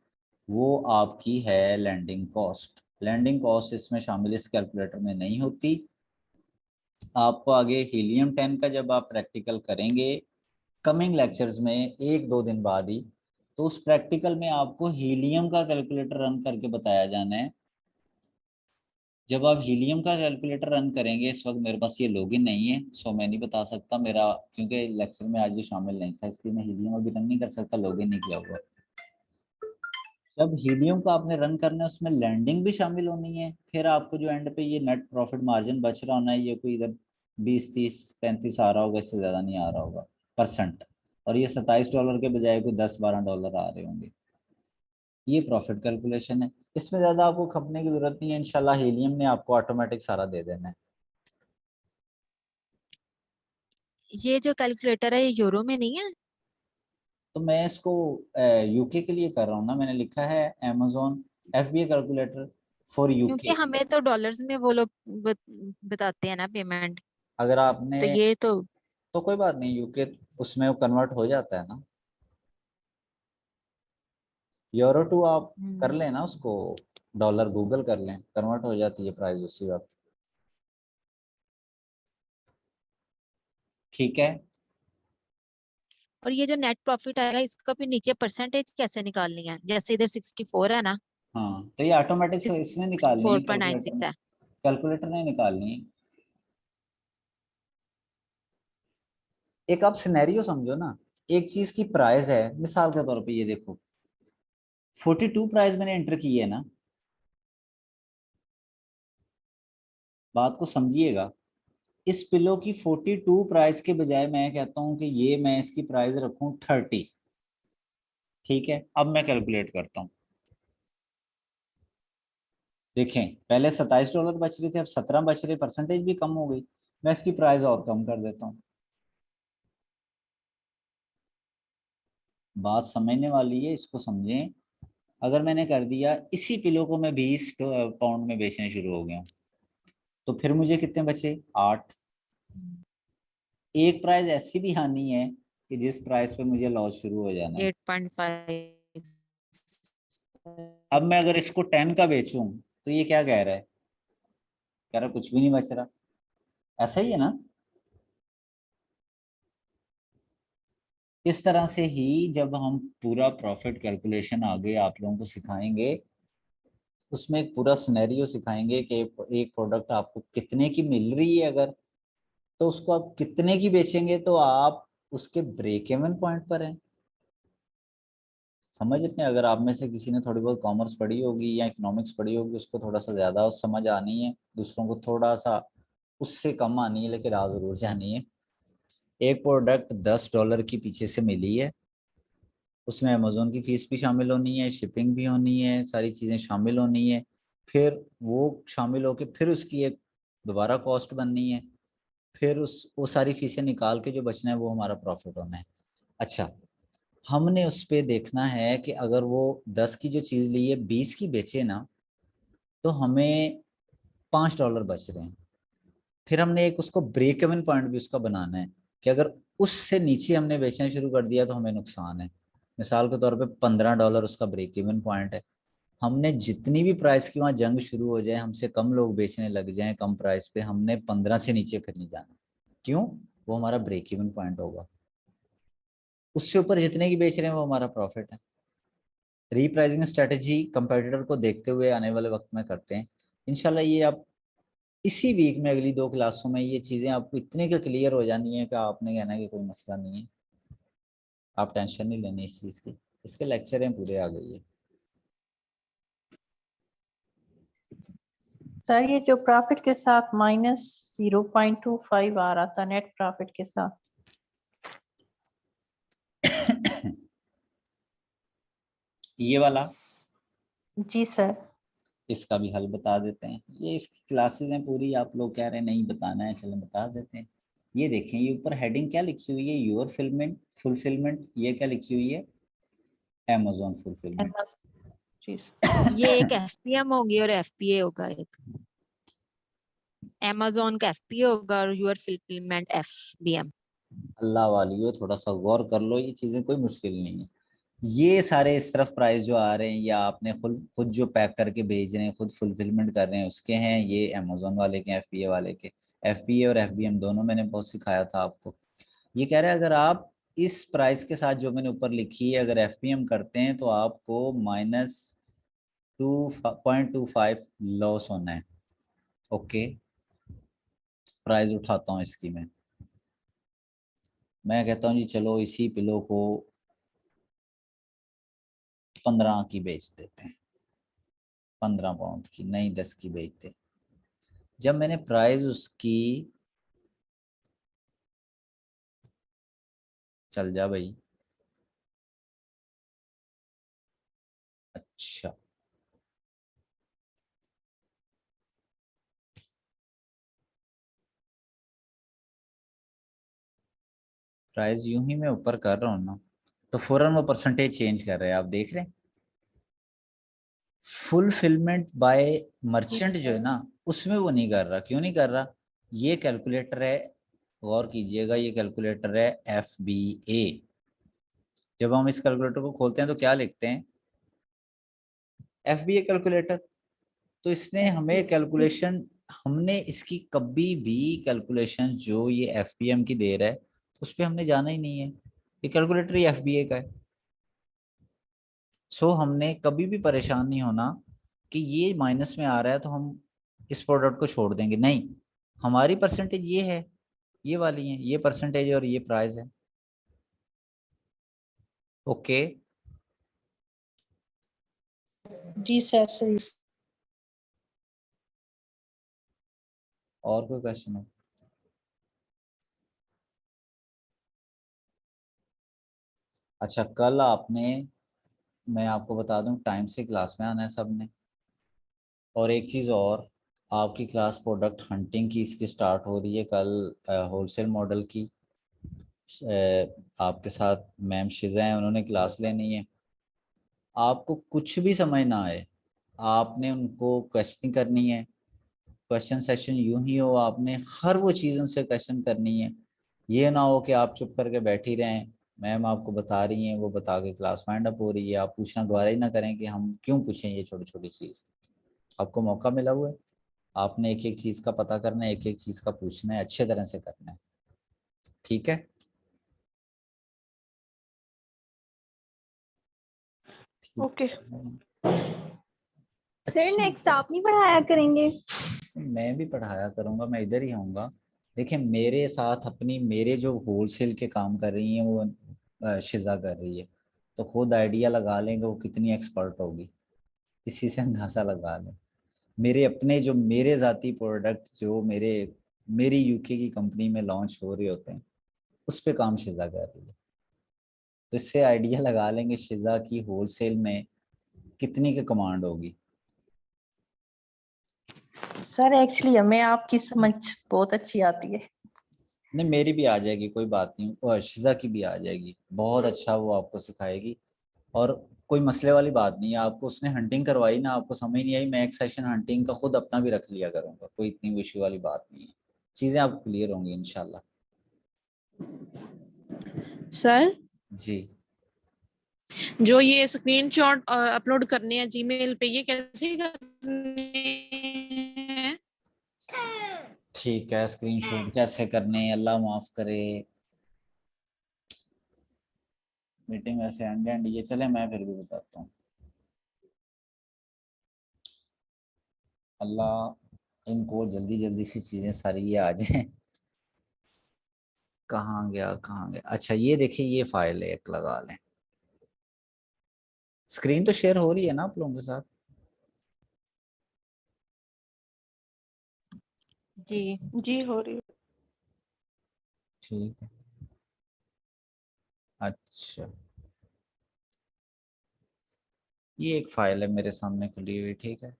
वो आपकी है लैंडिंग कॉस्ट। लैंडिंग कॉस्ट इसमें शामिल इस कैलकुलेटर में नहीं होती। आपको आगे हीलियम 10 का जब आप प्रैक्टिकल करेंगे कमिंग लेक्चर्स में 1-2 दिन बाद ही, तो उस प्रैक्टिकल में आपको हीलियम का कैलकुलेटर रन करके बताया जाना है। जब आप हीलियम का कैलकुलेटर रन करेंगे, इस वक्त मेरे पास ये लॉगिन नहीं है सो मैं नहीं बता सकता मेरा, क्योंकि लेक्चर में आज ये शामिल नहीं था इसलिए मैं हीलियम अभी रन नहीं कर सकता, लॉगिन नहीं किया हुआ। जब हीलियम का आपने रन करना है उसमें लैंडिंग भी शामिल होनी है, फिर आपको जो एंड पे ये नेट प्रॉफिट मार्जिन बच रहा होना है, ये कोई इधर 20, 30, 35 आ रहा होगा, इससे ज़्यादा नहीं आ रहा होगा परसेंट, और ये $27 के बजाय कोई $10-12 आ रहे होंगे। ये प्रॉफिट कैलकुलेशन है, इसमें ज़्यादा आपको खपने की जरूरत नहीं है, इंशाल्लाह हीलियम ने आपको ऑटोमेटिक सारा दे देना है।
ये जो कैलकुलेटर है ये यूरो में नहीं है?
तो मैं इसको यूके के लिए कर रहा हूँ ना, मैंने लिखा है अमेजोन एफबीए कैलकुलेटर फॉर
क्योंकि
यूके।
हमें तो डॉलर्स में वो लोग बताते हैं ना पेमेंट,
अगर
तो
आपने,
ये तो
तो कोई बात नहीं, यूके उसमें कन्वर्ट हो जाता है ना। यूरो टू आप कर लें ना उसको, डॉलर गूगल कर लें, कन्वर्ट हो जाती है प्राइस उसी वक्त। ठीक है।
और ये जो नेट प्रॉफिट आएगा इसका भी नीचे परसेंटेज कैसे निकालनी है? जैसे इधर 64 है ना,
हाँ तो ये ऑटोमेटिक से इसने निकालनी है,
4.96 है।
कैलकुलेटर ने निकालनी है। एक आप सिनेरियो समझो ना, एक चीज की प्राइस है, मिसाल के तौर पे ये देखो 42 प्राइस मैंने एंटर की है ना, बात को समझिएगा। इस पिलो की 42 प्राइस के बजाय मैं कहता हूं कि ये मैं इसकी प्राइस रखूं 30। ठीक है, अब मैं कैलकुलेट करता हूं। देखें पहले $27 बच रहे थे, अब 17 बच रहे, परसेंटेज भी कम हो गई। मैं इसकी प्राइस और कम कर देता हूँ। बात समझने वाली है, इसको समझें। अगर मैंने कर दिया इसी पिलो को मैं 20 पाउंड में बेचने शुरू हो गया, तो फिर मुझे कितने बचे? 8। एक प्राइस ऐसी भी आनी है कि जिस प्राइस पे मुझे लॉस शुरू हो जाना है।
8.5।
अब मैं अगर इसको 10 का बेचूं तो ये क्या कह रहा है? कह रहा कुछ भी नहीं बच रहा। ऐसा ही है ना? इस तरह से ही जब हम पूरा प्रॉफिट कैलकुलेशन आगे आप लोगों को सिखाएंगे, उसमें एक पूरा सिनेरियो सिखाएंगे कि एक प्रोडक्ट आपको कितने की मिल रही है, अगर तो उसको आप कितने की बेचेंगे तो आप उसके ब्रेक इवन पॉइंट पर हैं। समझ रहे हैं? अगर आप में से किसी ने थोड़ी बहुत कॉमर्स पढ़ी होगी या इकोनॉमिक्स पढ़ी होगी, उसको थोड़ा सा ज़्यादा समझ आनी है, दूसरों को थोड़ा सा उससे कम आनी है, लेकिन आ जरूर जानी है। एक प्रोडक्ट $10 की पीछे से मिली है, उसमें अमेजोन की फीस भी शामिल होनी है, शिपिंग भी होनी है, सारी चीज़ें शामिल होनी है। फिर वो शामिल होके फिर उसकी एक दोबारा कॉस्ट बननी है, फिर उस वो सारी फीसें निकाल के जो बचना है वो हमारा प्रॉफिट होना है। अच्छा, हमने उस पे देखना है कि अगर वो 10 की जो चीज़ ली है 20 की बेचे ना, तो हमें $5 बच रहे हैं। फिर हमने एक उसको ब्रेक इवन पॉइंट भी उसका बनाना है कि अगर उससे नीचे हमने बेचना शुरू कर दिया तो हमें नुकसान है। मिसाल के तौर पे $15 उसका ब्रेक इवन पॉइंट है। हमने जितनी भी प्राइस की वहां जंग शुरू हो जाए, हमसे कम लोग बेचने लग जाएं कम प्राइस पे, हमने 15 से नीचे फिर नहीं जाना। क्यों? वो हमारा ब्रेक इवन पॉइंट होगा। उससे ऊपर जितने की बेच रहे हैं वो हमारा प्रॉफिट है। रीप्राइसिंग स्ट्रेटेजी कंपेटिटर को देखते हुए आने वाले वक्त में करते हैं इंशाल्लाह। ये आप इसी वीक में अगली 2 क्लासों में ये चीज़ें आपको इतने के क्लियर हो जानी है कि आपने कहना है कि कोई मसला नहीं है, आप टेंशन नहीं लेनी इस चीज़ की। इसके लेक्चर हैं पूरे आ गई है।
सर ये जो प्रॉफिट के साथ -0.25 आ रहा था नेट प्रॉफिट के साथ,
ये वाला
जी सर।
इसका भी हल बता देते हैं। ये इसकी क्लासेस हैं पूरी, आप लोग कह रहे हैं नहीं बताना है, चलो बता देते हैं। ये देखें, ये ऊपर हेडिंग क्या लिखी हुई है? Your fulfilment. ये क्या लिखी हुई है? Amazon fulfilment.
ये एक FPM होगी और FPA होगा। एक Amazon का FPA होगा और योर फुलफिलमेंट FBM।
अल्लाह वालियो थोड़ा सा गौर कर लो, ये चीजें कोई मुश्किल नहीं है। ये सारे इस तरफ प्राइस जो आ रहे हैं या आपने खुद खुद जो पैक करके भेज रहे हैं, खुद फुलफिलमेंट कर रहे हैं, उसके हैं। ये अमेजोन वाले के, FBA वाले के। FBA और FBM दोनों मैंने बहुत सिखाया था आपको। ये कह रहे हैं अगर आप इस प्राइस के साथ जो मैंने ऊपर लिखी है अगर FBM करते हैं तो आपको -2.25 लॉस होना है। ओके, प्राइस उठाता हूँ इसकी मैं कहता हूँ जी चलो इसी पिलो को 15 की बेच देते हैं। 15 पाउंड की नहीं, 10 की बेचते। जब मैंने प्राइस उसकी, चल जा भाई, अच्छा प्राइस यूं ही मैं ऊपर कर रहा हूँ ना, तो फौरन वो परसेंटेज चेंज कर रहे हैं। आप देख रहे हैं फुलफिलमेंट बाय मर्चेंट जो है ना, उसमें वो नहीं कर रहा। क्यों नहीं कर रहा? ये कैलकुलेटर है, गौर कीजिएगा, ये कैलकुलेटर है FBA। जब हम इस कैलकुलेटर को खोलते हैं तो क्या लिखते हैं? FBA calculator. तो इसने हमें कैलकुलेशन, हमने इसकी कभी भी कैलकुलेशन जो ये FPM की दे रहा है उस पर हमने जाना ही नहीं है, ये कैलकुलेटर ही FBA का है। सो हमने कभी भी परेशान नहीं होना कि ये माइनस में आ रहा है तो हम इस प्रोडक्ट को छोड़ देंगे, नहीं, हमारी परसेंटेज ये है, ये वाली है, ये परसेंटेज और ये प्राइस है। ओके
जी सर सही।
और कोई क्वेश्चन है? अच्छा, कल आपने, मैं आपको बता दूं, टाइम से क्लास में आना है सबने। और एक चीज़ और, आपकी क्लास प्रोडक्ट हंटिंग की इसकी स्टार्ट हो रही है कल, होलसेल मॉडल की। आपके साथ मैम शिजा हैं, उन्होंने क्लास लेनी है। आपको कुछ भी समझ ना आए, आपने उनको क्वेश्चनिंग करनी है। क्वेश्चन सेशन यूं ही हो, आपने हर वो चीज़ उनसे क्वेश्चन करनी है। ये ना हो कि आप चुप करके बैठी रहें, मैम आपको बता रही हैं, वो बता के क्लास वाइंड अप हो रही है, आप पूछना दोबारा ही ना करें कि हम क्यों पूछें ये छोटी छोटी चीज़। आपको मौका मिला हुआ है, आपने एक एक चीज़ का पता करना है, एक एक चीज़ का पूछना है, अच्छे तरह से करना है, ठीक है?
ओके
सर नेक्स्ट आप नहीं पढ़ाया करेंगे?
मैं भी पढ़ाया करूंगा, मैं इधर ही आऊँगा। देखिए मेरे साथ अपनी, मेरे जो होलसेल के काम कर रही हैं वो शिजा कर रही है, तो खुद आइडिया लगा लेंगे वो कितनी एक्सपर्ट होगी, इसी से अंदाजा लगा लें। मेरे अपने जो मेरे ज़ाती प्रोडक्ट जो मेरी यूके की कंपनी में लॉन्च हो रहे होते हैं उस पे काम शिजा कर रही है, तो इससे आइडिया लगा लेंगे शिजा की होलसेल में कितनी की कमांड होगी।
सर एक्चुअली हमें आपकी समझ बहुत अच्छी आती है।
नहीं, मेरी भी आ जाएगी, कोई बात नहीं, वो अर्शिजा की भी आ जाएगी, बहुत अच्छा वो आपको सिखाएगी। और कोई मसले वाली बात नहीं है, आपको उसने हंटिंग करवाई ना, आपको समझ नहीं आई, मैं एक सेशन हंटिंग का खुद अपना भी रख लिया करूंगा, कोई इतनी इशू वाली बात नहीं है, चीज़ें आपको क्लियर होंगी इंशाल्लाह।
सर
जी
जो ये स्क्रीनशॉट अपलोड करने हैं जीमेल पे, ये कैसे करने हैं?
ठीक है, स्क्रीनशॉट कैसे करने हैं, अल्लाह माफ करे, मीटिंग वैसे एंड ये चले, मैं फिर भी बताता हूँ। अल्लाह इनको जल्दी जल्दी सी चीज़ें सारी ये आ जाए। कहाँ गया कहाँ गया, अच्छा ये देखिए, ये फाइल है, एक लगा लें। स्क्रीन तो शेयर हो रही है ना आप लोगों के साथ?
जी
जी हो रही है।
ठीक है, अच्छा ये एक फाइल है मेरे सामने खुली हुई, ठीक है।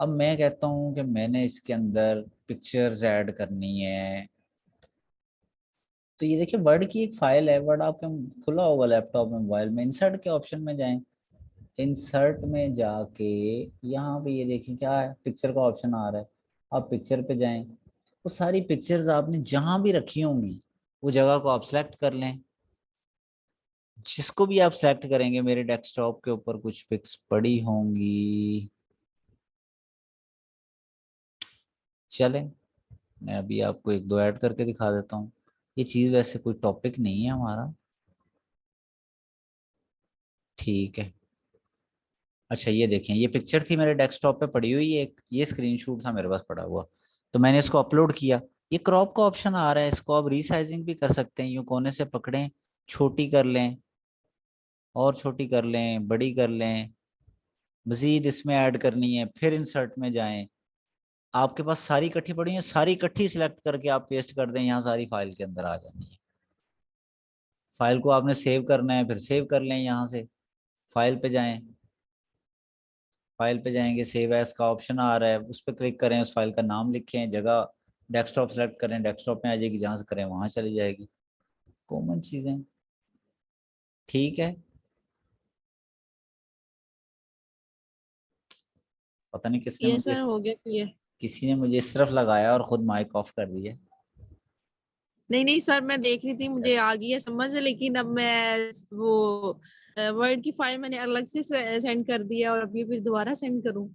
अब मैं कहता हूँ कि मैंने इसके अंदर पिक्चर्स ऐड करनी है, तो ये देखिए वर्ड की एक फाइल है, वर्ड आपके खुला होगा लैपटॉप में, मोबाइल में, इंसर्ट के ऑप्शन में जाएं, इंसर्ट में जाके यहाँ पे ये देखिए क्या है, पिक्चर का ऑप्शन आ रहा है, आप पिक्चर पे जाएं, वो सारी पिक्चर्स आपने जहां भी रखी होंगी वो जगह को आप सेलेक्ट कर लें। जिसको भी आप सेलेक्ट करेंगे, मेरे डेस्कटॉप के ऊपर कुछ पिक्स पड़ी होंगी, चलें मैं अभी आपको एक दो ऐड करके दिखा देता हूँ। ये चीज़ वैसे कोई टॉपिक नहीं है हमारा, ठीक है। अच्छा ये देखें, ये पिक्चर थी मेरे डेस्कटॉप पे पड़ी हुई, एक ये स्क्रीनशॉट था मेरे पास पड़ा हुआ, तो मैंने इसको अपलोड किया। ये क्रॉप का ऑप्शन आ रहा है, इसको आप रीसाइजिंग भी कर सकते हैं, यूँ कोने से पकड़ें, छोटी कर लें, और छोटी कर लें, बड़ी कर लें, मजीद इसमें ऐड करनी है, फिर इंसर्ट में जाएं, आपके पास सारी इकट्ठी पड़ी है, सारी इकट्ठी सिलेक्ट करके आप पेस्ट कर दें, यहाँ सारी फाइल के अंदर आ जानी है। फाइल को आपने सेव करना है, फिर सेव कर लें, यहाँ से फाइल पे जाएं, फाइल पे जाएंगे, सेव एज का ऑप्शन आ रहा है, उस पर क्लिक करें, उस फाइल का नाम लिखें, जगह डेस्कटॉप सेलेक्ट करें, डेस्कटॉप में आ जाएगी, जहाँ से करें वहाँ चली जाएगी, कॉमन चीज़ें, ठीक है। पता नहीं
ये सर हो गया क्लियर।
किसी ने मुझे इस तरफ लगाया और खुद माइक ऑफ कर दिया।
नहीं नहीं सर, मैं देख रही थी, मुझे आ गई है समझ, लेकिन अब मैं वो वर्ड की फाइल मैंने अलग से सेंड कर दिया और अभी फिर दोबारा सेंड करूं?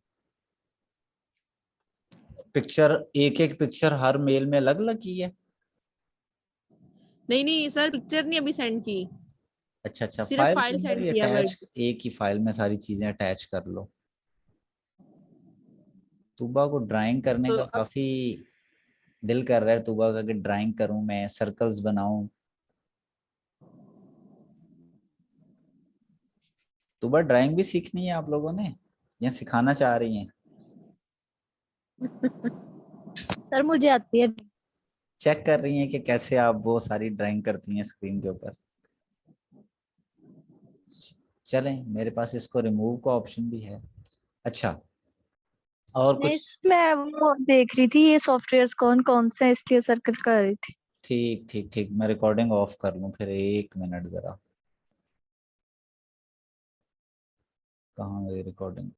पिक्चर, एक एक पिक्चर हर मेल में अलग अलग की है?
नहीं नहीं सर, पिक्चर नहीं अभी सेंड की,
अच्छा अच्छा,
सिर्फ
फाइल के
फाइल
अंदर
सेंड
ही
किया वर्ड।
अटैच, एक ही फाइल में सारी चीजें अटैच कर लो। तुबा को ड्राइंग करने
तो
का
अब
काफी दिल कर रहा है तुबा का कि ड्राइंग करूं मैं, सर्कल्स बनाऊं। तुबा ड्राइंग भी सीखनी है आप लोगों ने या सिखाना चाह रही हैं?
सर मुझे आती है।
चेक कर रही हैं कि कैसे आप वो सारी ड्राइंग करती हैं स्क्रीन के ऊपर। चलें, मेरे पास इसको रिमूव का ऑप्शन भी है। अच्छा, और
नहीं
कुछ?
सर, मैं वो देख रही थी ये सॉफ्टवेयर्स कौन कौन से हैं, इसलिए सर्कल कर रही थी।
ठीक ठीक ठीक, मैं रिकॉर्डिंग ऑफ कर लूं फिर, 1 मिनट जरा। कहाँ गई रिकॉर्डिंग?